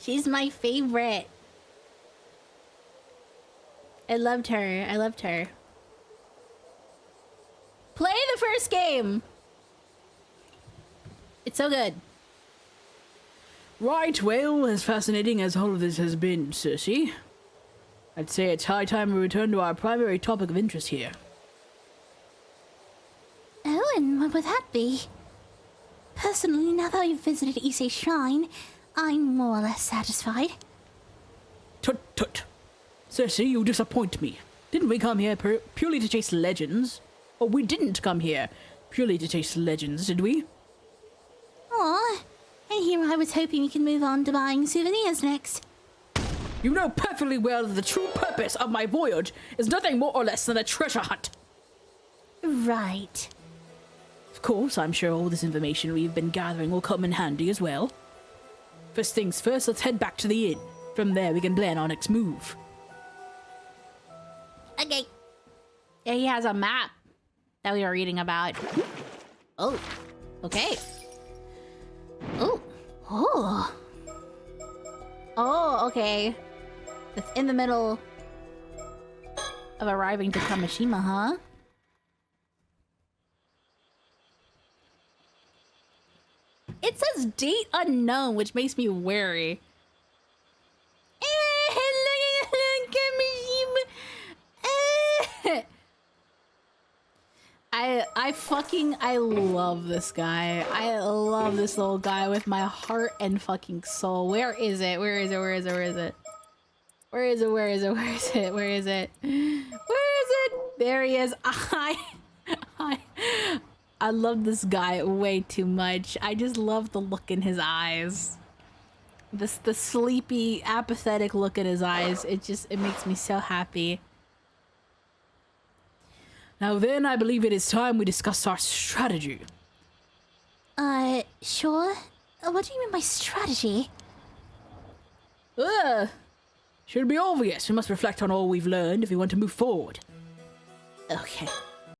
She's my favorite. I loved her. I loved her. Play the first game! It's so good. Right, well, as fascinating as all of this has been, Cersei, I'd say it's high time we return to our primary topic of interest here. Oh, and what would that be? Personally, now that we've visited Issei Shrine, I'm more or less satisfied. Tut tut. Cersei, you disappoint me. Didn't we come here purely to chase legends? Or we didn't come here purely to chase legends, did we? Aw, and here I was hoping we could move on to buying souvenirs next. You know perfectly well that the true purpose of my voyage is nothing more or less than a treasure hunt. Right. Of course, I'm sure all this information we've been gathering will come in handy as well. First things first, let's head back to the inn. From there, we can plan our next move. Okay. Yeah, he has a map that we were reading about. Oh, okay. Oh, oh. Oh, okay. It's in the middle of arriving to Kamishima, huh? It says date unknown, which makes me wary. Look at Kamishima. I love this guy. I love this little guy with my heart and fucking soul. Where is it? Where is it? Where is it? Where is it? Where is it? Where is it? Where is it? Where is it? Where is it? There he is. I love this guy way too much. I just love the look in his eyes. The sleepy, apathetic look in his eyes. It makes me so happy. Now then, I believe it is time we discuss our strategy. Sure? What do you mean by strategy? Should be obvious. We must reflect on all we've learned if we want to move forward. Okay.